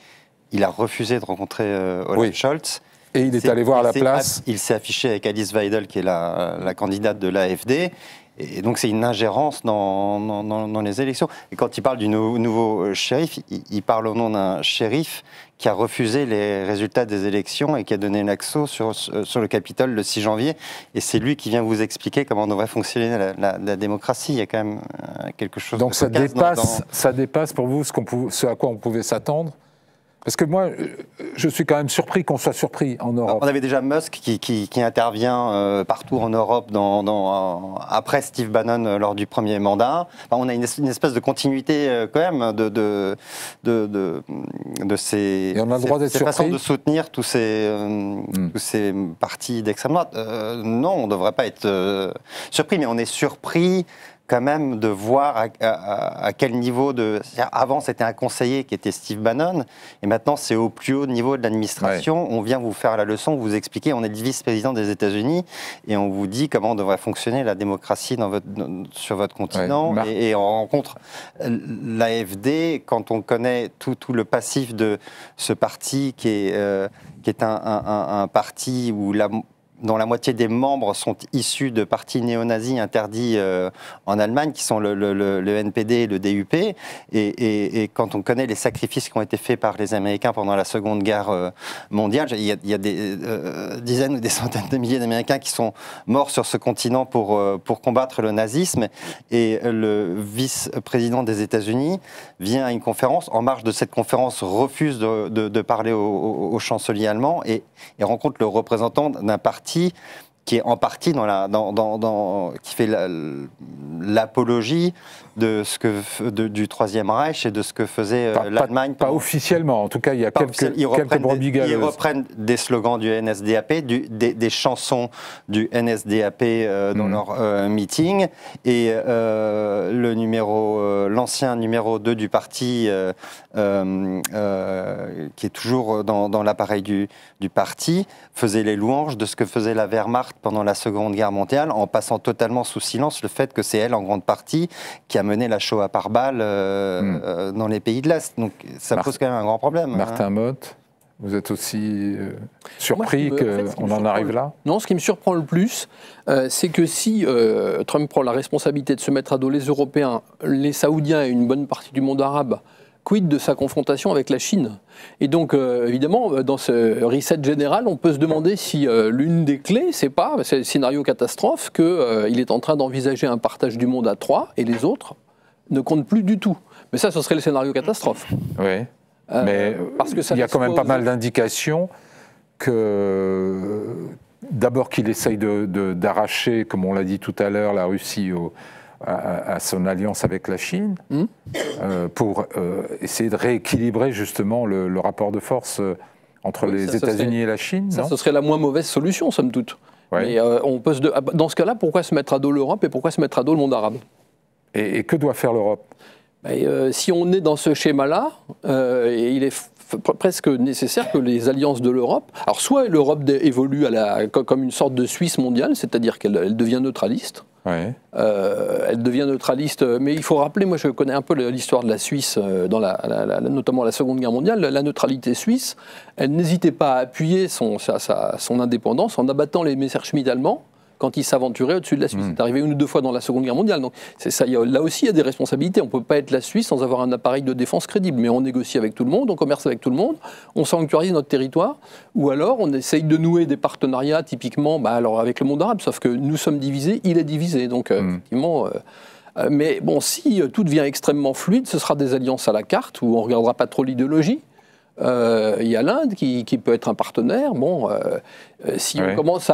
il a refusé de rencontrer Olaf Scholz. Et il est allé voir à la place. Il s'est affiché avec Alice Weidel, qui est la candidate de l'AfD. Et donc c'est une ingérence dans les élections. Et quand il parle du nouveau shérif, il parle au nom d'un shérif qui a refusé les résultats des élections et qui a donné l'axo sur le Capitole le 6 janvier. Et c'est lui qui vient vous expliquer comment devrait fonctionner la démocratie. Il y a quand même quelque chose donc ça dépasse pour vous ce à quoi on pouvait s'attendre? Parce que moi, je suis quand même surpris qu'on soit surpris en Europe. On avait déjà Musk qui intervient partout en Europe après Steve Bannon lors du premier mandat. Enfin, on a une espèce de continuité quand même de ces façons de soutenir tous ces partis d'extrême droite. Non, on ne devrait pas être surpris, mais on est surpris quand même de voir à quel niveau Avant, c'était un conseiller qui était Steve Bannon, et maintenant, c'est au plus haut niveau de l'administration. Ouais. On vient vous faire la leçon, vous expliquer, on est le vice-président des États-Unis, et on vous dit comment devrait fonctionner la démocratie sur votre continent. Ouais. Et on rencontre l'AfD, quand on connaît tout le passif de ce parti qui est un parti où dont la moitié des membres sont issus de partis néo-nazis interdits en Allemagne, qui sont le NPD et le DUP. Et quand on connaît les sacrifices qui ont été faits par les Américains pendant la Seconde Guerre mondiale, il y a des dizaines ou des centaines de milliers d'Américains qui sont morts sur ce continent pour combattre le nazisme. Et le vice-président des États-Unis vient à une conférence. En marge de cette conférence, refuse de parler au chancelier allemand et rencontre le représentant d'un parti qui est en partie qui fait l'apologie de du Troisième Reich et de ce que faisait l'Allemagne. Pas officiellement, en tout cas, il y a quelques brebis galeuses. Ils reprennent des slogans du NSDAP, des chansons du NSDAP dans leur meeting, et l'ancien numéro 2 du parti, qui est toujours dans l'appareil du parti, faisait les louanges de ce que faisait la Wehrmacht pendant la Seconde Guerre mondiale, en passant totalement sous silence le fait que c'est elle, en grande partie, qui a mené la Shoah par balle dans les pays de l'Est. Donc ça pose quand même un grand problème. Martin Motte, vous êtes aussi surpris qu'on en arrive là? Non, ce qui me surprend le plus, c'est que si Trump prend la responsabilité de se mettre à dos les Européens, les Saoudiens et une bonne partie du monde arabe, quid de sa confrontation avec la Chine? Et donc, évidemment, dans ce reset général, on peut se demander si l'une des clés, c'est le scénario catastrophe, qu'il est en train d'envisager un partage du monde à 3 et les autres ne comptent plus du tout. Mais ça, ce serait le scénario catastrophe. Oui, mais parce que il y a quand même pas mal d'indications que, d'abord, qu'il essaye d'arracher, comme on l'a dit tout à l'heure, la Russie à son alliance avec la Chine, pour essayer de rééquilibrer justement le rapport de force entre les États-Unis et la Chine. Ça, ce serait la moins mauvaise solution, somme toute. Ouais. Mais dans ce cas-là, pourquoi se mettre à dos l'Europe et pourquoi se mettre à dos le monde arabe? Et que doit faire l'Europe? Si on est dans ce schéma-là, il est presque nécessaire que les alliances de l'Europe... Alors, soit l'Europe évolue comme une sorte de Suisse mondiale, c'est-à-dire qu'elle devient neutraliste. Ouais. Elle devient neutraliste, mais il faut rappeler, moi je connais un peu l'histoire de la Suisse, notamment la Seconde Guerre mondiale. La neutralité suisse, elle n'hésitait pas à appuyer son indépendance en abattant les Messerschmitt allemands quand ils s'aventuraient au-dessus de la Suisse. C'est arrivé une ou deux fois dans la Seconde Guerre mondiale. Donc là aussi, il y a des responsabilités. On ne peut pas être la Suisse sans avoir un appareil de défense crédible. Mais on négocie avec tout le monde, on commerce avec tout le monde, on sanctuarise notre territoire. Ou alors, on essaye de nouer des partenariats, typiquement avec le monde arabe. Sauf que nous sommes divisés, il est divisé. Donc, effectivement... mais bon, si tout devient extrêmement fluide, ce sera des alliances à la carte, où on ne regardera pas trop l'idéologie. Il y a l'Inde qui peut être un partenaire. Bon, si on commence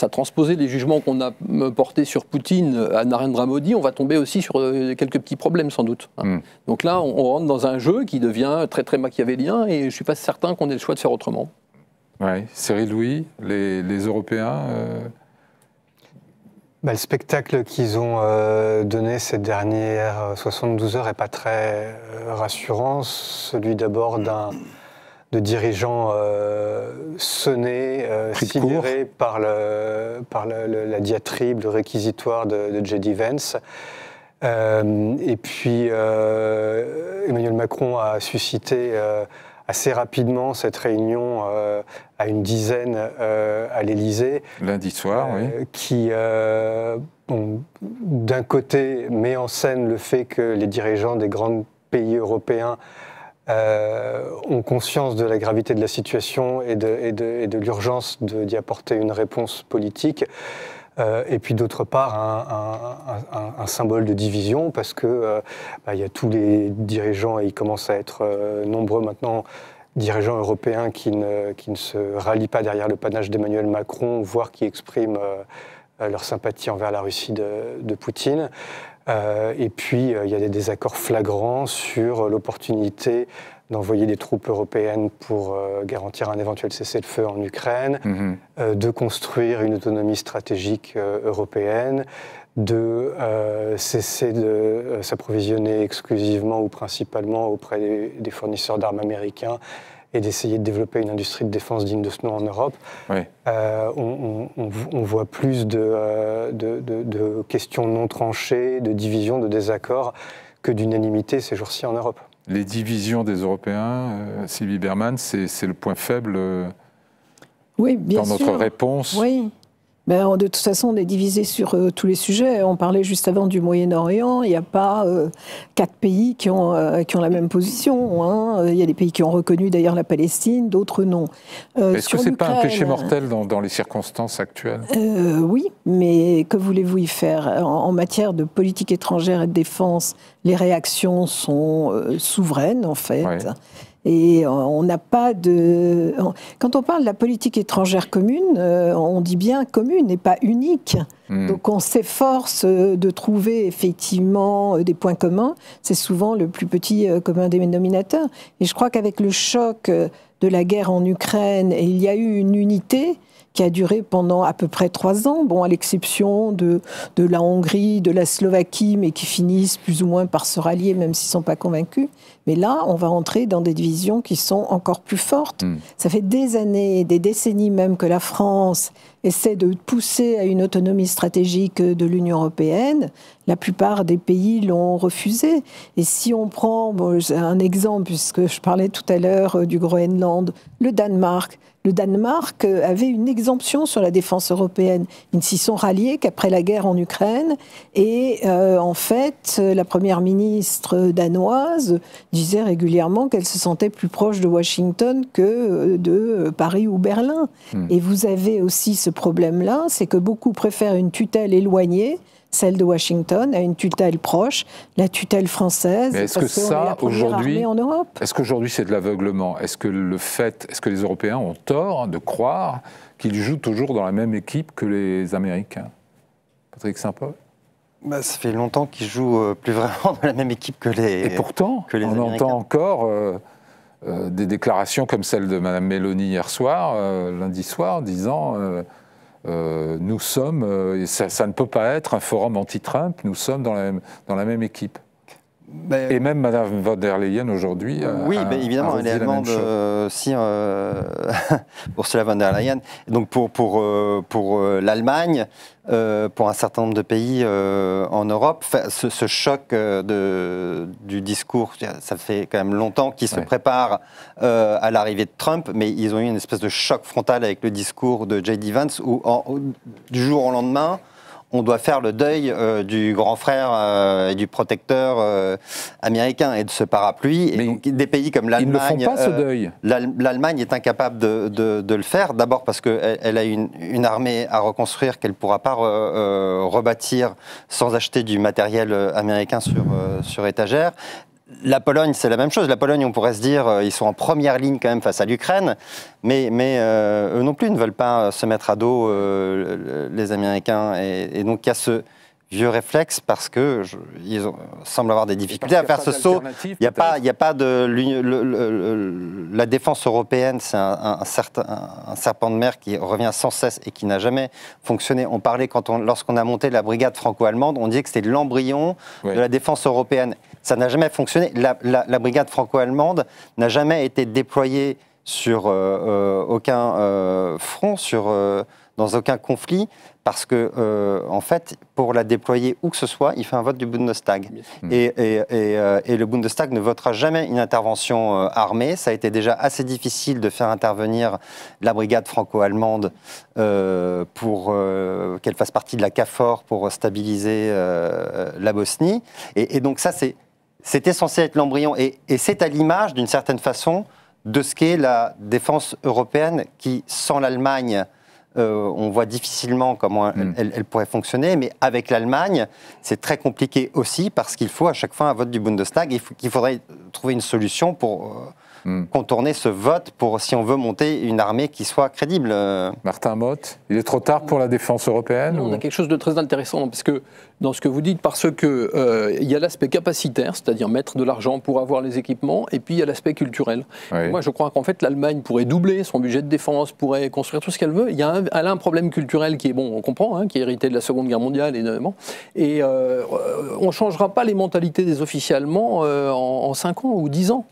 à transposer les jugements qu'on a portés sur Poutine à Narendra Modi, on va tomber aussi sur quelques petits problèmes sans doute. Donc là, on rentre dans un jeu qui devient très très machiavélien et je ne suis pas certain qu'on ait le choix de faire autrement. Ouais. Cyril Louis, les Européens le spectacle qu'ils ont donné ces dernières 72 heures n'est pas très rassurant. Celui d'abord de dirigeants sonnés, sidérés par la diatribe, le réquisitoire de J.D. Vance. Et puis Emmanuel Macron a suscité assez rapidement cette réunion à une dizaine à l'Élysée. Lundi soir, oui. Qui, d'un côté, met en scène le fait que les dirigeants des grands pays européens ont conscience de la gravité de la situation et de l'urgence d'y apporter une réponse politique. Et puis d'autre part un symbole de division parce que y a tous les dirigeants, et ils commencent à être nombreux maintenant, dirigeants européens qui ne se rallient pas derrière le panache d'Emmanuel Macron, voire qui expriment leur sympathie envers la Russie de Poutine. Et puis il y a des désaccords flagrants sur l'opportunité d'envoyer des troupes européennes pour garantir un éventuel cessez-le-feu en Ukraine, de construire une autonomie stratégique européenne, de cesser de s'approvisionner exclusivement ou principalement auprès des fournisseurs d'armes américains et d'essayer de développer une industrie de défense digne de ce nom en Europe. Oui. On voit plus de questions non tranchées, de divisions, de désaccords que d'unanimité ces jours-ci en Europe. Les divisions des Européens, Sylvie Bermann, c'est le point faible Oui, bien dans sûr. notre réponse. Oui. Ben, de toute façon, on est divisé sur tous les sujets. On parlait juste avant du Moyen-Orient. Il n'y a pas 4 pays qui ont la même position. Hein. Il y a des pays qui ont reconnu d'ailleurs la Palestine, d'autres non. Est-ce que ce n'est pas un péché mortel dans les circonstances actuelles? Oui, mais que voulez-vous y faire? En matière de politique étrangère et de défense, les réactions sont souveraines, en fait. Ouais. Et on n'a pas de... Quand on parle de la politique étrangère commune, on dit bien commune et pas unique. Donc on s'efforce de trouver effectivement des points communs. C'est souvent le plus petit commun dénominateur. Et je crois qu'avec le choc de la guerre en Ukraine, il y a eu une unité qui a duré pendant à peu près 3 ans, bon, à l'exception de la Hongrie, de la Slovaquie, mais qui finissent plus ou moins par se rallier, même s'ils ne sont pas convaincus. Mais là, on va entrer dans des divisions qui sont encore plus fortes. Ça fait des années, des décennies même, que la France essaie de pousser à une autonomie stratégique de l'Union européenne. La plupart des pays l'ont refusé. Et si on prend un exemple, puisque je parlais tout à l'heure du Groenland, le Danemark. Le Danemark avait une exemption sur la défense européenne. Ils ne s'y sont ralliés qu'après la guerre en Ukraine. Et en fait, la première ministre danoise disait régulièrement qu'elle se sentait plus proche de Washington que de Paris ou Berlin. Et vous avez aussi ce problème-là, c'est que beaucoup préfèrent une tutelle éloignée, celle de Washington, à une tutelle proche, la tutelle française. Mais est-ce que ça, aujourd'hui, est-ce qu'aujourd'hui c'est de l'aveuglement? Est-ce que les Européens ont tort de croire qu'ils jouent toujours dans la même équipe que les Américains? Patrick Saint-Paul? Ça fait longtemps qu'ils jouent plus vraiment dans la même équipe que les. Et pourtant, on entend encore des déclarations comme celle de Mme Meloni hier soir, lundi soir, disant. Nous sommes, ça ne peut pas être un forum anti-Trump, nous sommes dans la même équipe. Et même Mme von der Leyen aujourd'hui. Oui, évidemment, elle est allemande aussi, Ursula von der Leyen. Donc pour l'Allemagne, pour un certain nombre de pays en Europe, ce choc du discours, ça fait quand même longtemps qu'ils se préparent à l'arrivée de Trump, mais ils ont eu une espèce de choc frontal avec le discours de J.D. Vance, où du jour au lendemain, on doit faire le deuil du grand frère et du protecteur américain et de ce parapluie. Et donc, des pays comme l'Allemagne... Ils ne font pas ce deuil. L'Allemagne est incapable de le faire. D'abord parce qu'elle a une armée à reconstruire qu'elle ne pourra pas rebâtir sans acheter du matériel américain sur étagère. La Pologne, c'est la même chose. La Pologne, on pourrait se dire, ils sont en première ligne quand même face à l'Ukraine, mais eux non plus ne veulent pas se mettre à dos les Américains. Et donc il y a ce vieux réflexe parce que ils semblent avoir des difficultés à faire ce saut. Il n'y a pas de la défense européenne, c'est un serpent de mer qui revient sans cesse et qui n'a jamais fonctionné. On parlait lorsqu'on a monté la brigade franco-allemande, on disait que c'était l'embryon de la défense européenne. Ça n'a jamais fonctionné. La brigade franco-allemande n'a jamais été déployée sur aucun front, dans aucun conflit, parce que, en fait, pour la déployer où que ce soit, il fait un vote du Bundestag. Et le Bundestag ne votera jamais une intervention armée. Ça a été déjà assez difficile de faire intervenir la brigade franco-allemande pour qu'elle fasse partie de la KFOR pour stabiliser la Bosnie. Et donc ça, c'était censé être l'embryon. Et c'est à l'image, d'une certaine façon, de ce qu'est la défense européenne qui, sans l'Allemagne, on voit difficilement comment elle pourrait fonctionner, mais avec l'Allemagne, c'est très compliqué aussi parce qu'il faut à chaque fois un vote du Bundestag et qu'il faudrait trouver une solution pour contourner ce vote si on veut monter une armée qui soit crédible. Martin Motte, il est trop tard pour la défense européenne? Non, on a quelque chose de très intéressant, parce que dans ce que vous dites, parce que il y a l'aspect capacitaire, c'est-à-dire mettre de l'argent pour avoir les équipements, et puis il y a l'aspect culturel. Oui. Moi, je crois qu'en fait, l'Allemagne pourrait doubler son budget de défense, pourrait construire tout ce qu'elle veut. Elle a un problème culturel qui est, on comprend, qui est hérité de la Seconde Guerre mondiale, évidemment. Et on ne changera pas les mentalités des officiers allemands en 5 ans ou 10 ans.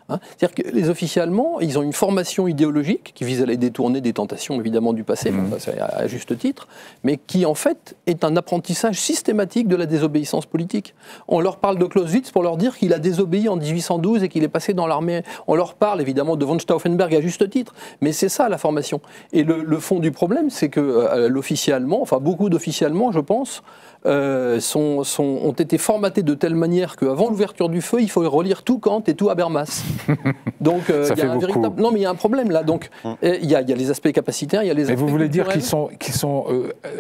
Hein. C'est-à-dire que les officiers allemands, ils ont une formation idéologique qui vise à les détourner des tentations évidemment du passé, bon, ça, c'est à juste titre, mais qui en fait est un apprentissage systématique de la désobéissance politique. On leur parle de Clausewitz pour leur dire qu'il a désobéi en 1812 et qu'il est passé dans l'armée. On leur parle évidemment de von Stauffenberg à juste titre, mais c'est ça la formation. Et le fond du problème, c'est que l'officier allemand, enfin beaucoup d'officiers allemands, je pense, ont été formatés de telle manière qu'avant l'ouverture du feu, il faut relire tout Kant et tout Habermas. Donc il y a un véritable... Non, mais il y a un problème là. Donc il y a les aspects capacitaires, il y a les aspects. Mais vous voulez culturels. dire qu'ils sont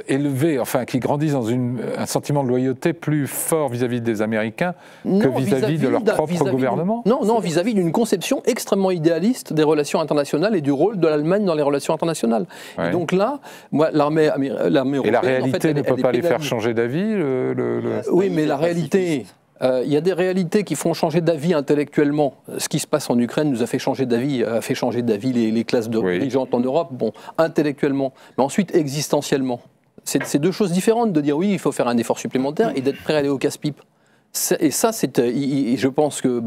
élevés, enfin, qu'ils grandissent dans un sentiment de loyauté plus fort vis-à-vis des Américains que vis-à-vis de leur propre gouvernement? Non, vis-à-vis d'une conception extrêmement idéaliste des relations internationales et du rôle de l'Allemagne dans les relations internationales. Ouais. Et donc là, moi, l'armée européenne... Et la réalité en fait, ne peut pas les faire changer d'avis Oui, mais la réalité... Il y a des réalités qui font changer d'avis intellectuellement. Ce qui se passe en Ukraine nous a fait changer d'avis, les classes dirigeantes en Europe, bon, intellectuellement, mais ensuite existentiellement. C'est deux choses différentes de dire oui, il faut faire un effort supplémentaire et d'être prêt à aller au casse-pipe. Et ça, je pense que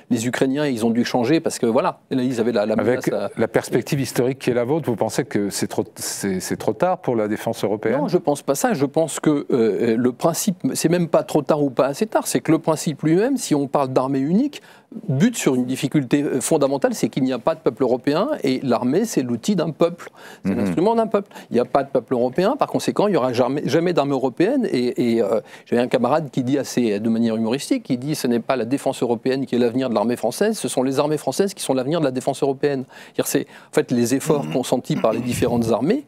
les Ukrainiens, ils ont dû changer parce que voilà, là, ils avaient la menace. Avec la perspective historique qui est la vôtre, vous pensez que c'est trop tard pour la défense européenne? Non, je pense pas ça. Je pense que le principe, c'est même pas trop tard ou pas assez tard, c'est que le principe lui-même, si on parle d'armée unique, bute sur une difficulté fondamentale, c'est qu'il n'y a pas de peuple européen et l'armée, c'est l'outil d'un peuple, c'est l'instrument d'un peuple. Il n'y a pas de peuple européen, par conséquent, il n'y aura jamais d'armée européenne. Et j'avais un camarade qui dit de manière humoristique, qui dit ce n'est pas la défense européenne qui est l'avenir de l'armée française, ce sont les armées françaises qui sont l'avenir de la défense européenne. C'est en fait les efforts consentis par les différentes armées,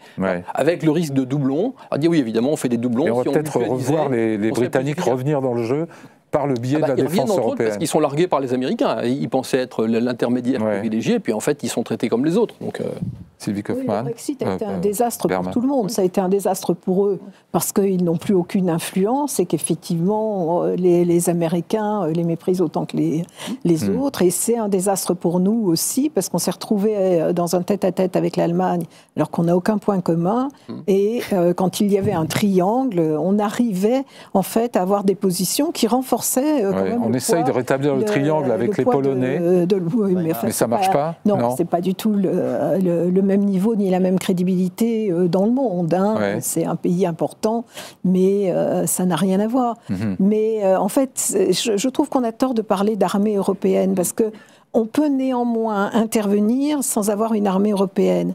avec le risque de doublons. On dit oui, évidemment, on fait des doublons. Et on va peut-être revoir les Britanniques revenir dans le jeu par le biais de la défense européenne. Parce qu'ils sont largués par les Américains. Ils pensaient être l'intermédiaire privilégié, puis en fait, ils sont traités comme les autres. Donc, Sylvie Kaufmann. Le Brexit a été un désastre pour tout le monde. Ça a été un désastre pour eux parce qu'ils n'ont plus aucune influence et qu'effectivement, les Américains les méprisent autant que les autres. Et c'est un désastre pour nous aussi parce qu'on s'est retrouvés dans un tête-à-tête avec l'Allemagne alors qu'on n'a aucun point commun. Et quand il y avait un triangle, on arrivait en fait à avoir des positions qui renforçaient on essaye de rétablir le triangle avec les Polonais, mais ça ne marche pas. Non, ce n'est pas du tout le même niveau ni la même crédibilité dans le monde. Hein. C'est un pays important, mais ça n'a rien à voir. Mais en fait, je trouve qu'on a tort de parler d'armée européenne parce que on peut néanmoins intervenir sans avoir une armée européenne.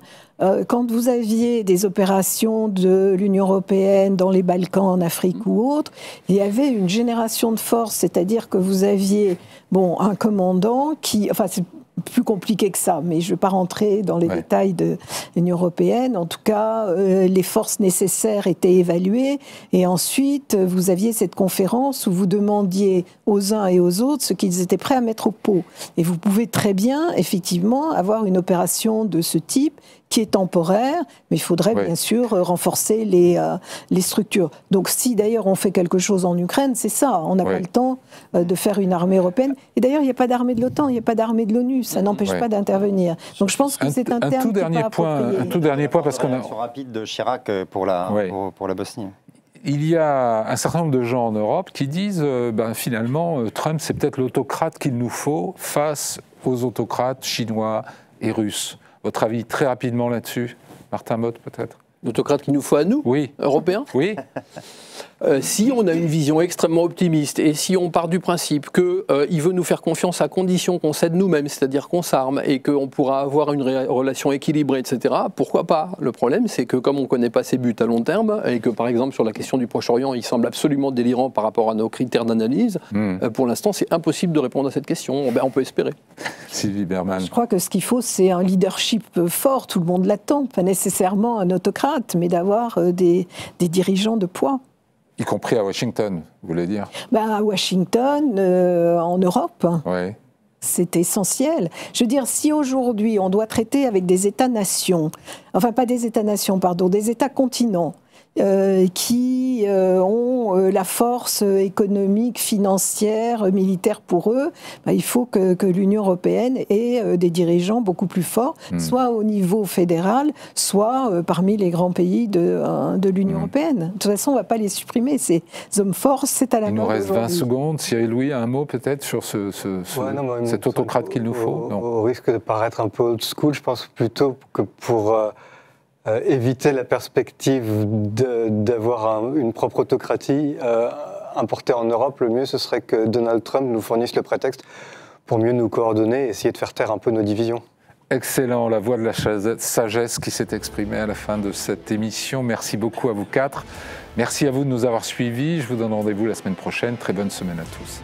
Quand vous aviez des opérations de l'Union européenne dans les Balkans, en Afrique ou autre, il y avait une génération de force, c'est-à-dire que vous aviez un commandant qui... Enfin, c'est plus compliqué que ça, mais je ne vais pas rentrer dans les détails de l'Union européenne. En tout cas, les forces nécessaires étaient évaluées et ensuite, vous aviez cette conférence où vous demandiez aux uns et aux autres ce qu'ils étaient prêts à mettre au pot. Et vous pouvez très bien, effectivement, avoir une opération de ce type qui est temporaire, mais il faudrait bien sûr renforcer les structures. Donc si d'ailleurs on fait quelque chose en Ukraine, c'est ça, on n'a pas le temps de faire une armée européenne. Et d'ailleurs il n'y a pas d'armée de l'OTAN, il n'y a pas d'armée de l'ONU, ça n'empêche pas d'intervenir. Donc je pense que c'est un terme tout dernier point, parce qu'on a... rapide de Chirac pour la Bosnie. Il y a un certain nombre de gens en Europe qui disent finalement Trump c'est peut-être l'autocrate qu'il nous faut face aux autocrates chinois et russes. Votre avis très rapidement là-dessus, Martin Motte peut-être? L'autocrate qu'il nous faut à nous, Européens? Oui. Si on a une vision extrêmement optimiste et si on part du principe qu'il veut nous faire confiance à condition qu'on cède nous-mêmes, c'est-à-dire qu'on s'arme et qu'on pourra avoir une relation équilibrée, etc., pourquoi pas? Le problème, c'est que comme on ne connaît pas ses buts à long terme et que, par exemple, sur la question du Proche-Orient, il semble absolument délirant par rapport à nos critères d'analyse, pour l'instant, c'est impossible de répondre à cette question. On peut espérer. Sylvie Bermann. Je crois que ce qu'il faut, c'est un leadership fort. Tout le monde l'attend. Pas nécessairement un autocrate, mais d'avoir des dirigeants de poids. Y compris à Washington, vous voulez dire? À Washington, en Europe, c'est essentiel. Je veux dire, si aujourd'hui on doit traiter avec des États-nations, enfin pas des États-nations, pardon, des États-continents, qui ont la force économique, financière, militaire pour eux, il faut que l'Union européenne ait des dirigeants beaucoup plus forts, soit au niveau fédéral, soit parmi les grands pays de l'Union européenne. De toute façon, on ne va pas les supprimer, ces hommes forts, c'est à la mode. Il nous reste 20 secondes. Cyril Louis, un mot peut-être sur cet autocrate qu'il nous faut? Au risque de paraître un peu old school, je pense plutôt que pour éviter la perspective d'avoir une propre autocratie importée en Europe, le mieux ce serait que Donald Trump nous fournisse le prétexte pour mieux nous coordonner et essayer de faire taire un peu nos divisions. Excellent, la voix de la sagesse qui s'est exprimée à la fin de cette émission. Merci beaucoup à vous quatre. Merci à vous de nous avoir suivis. Je vous donne rendez-vous la semaine prochaine. Très bonne semaine à tous.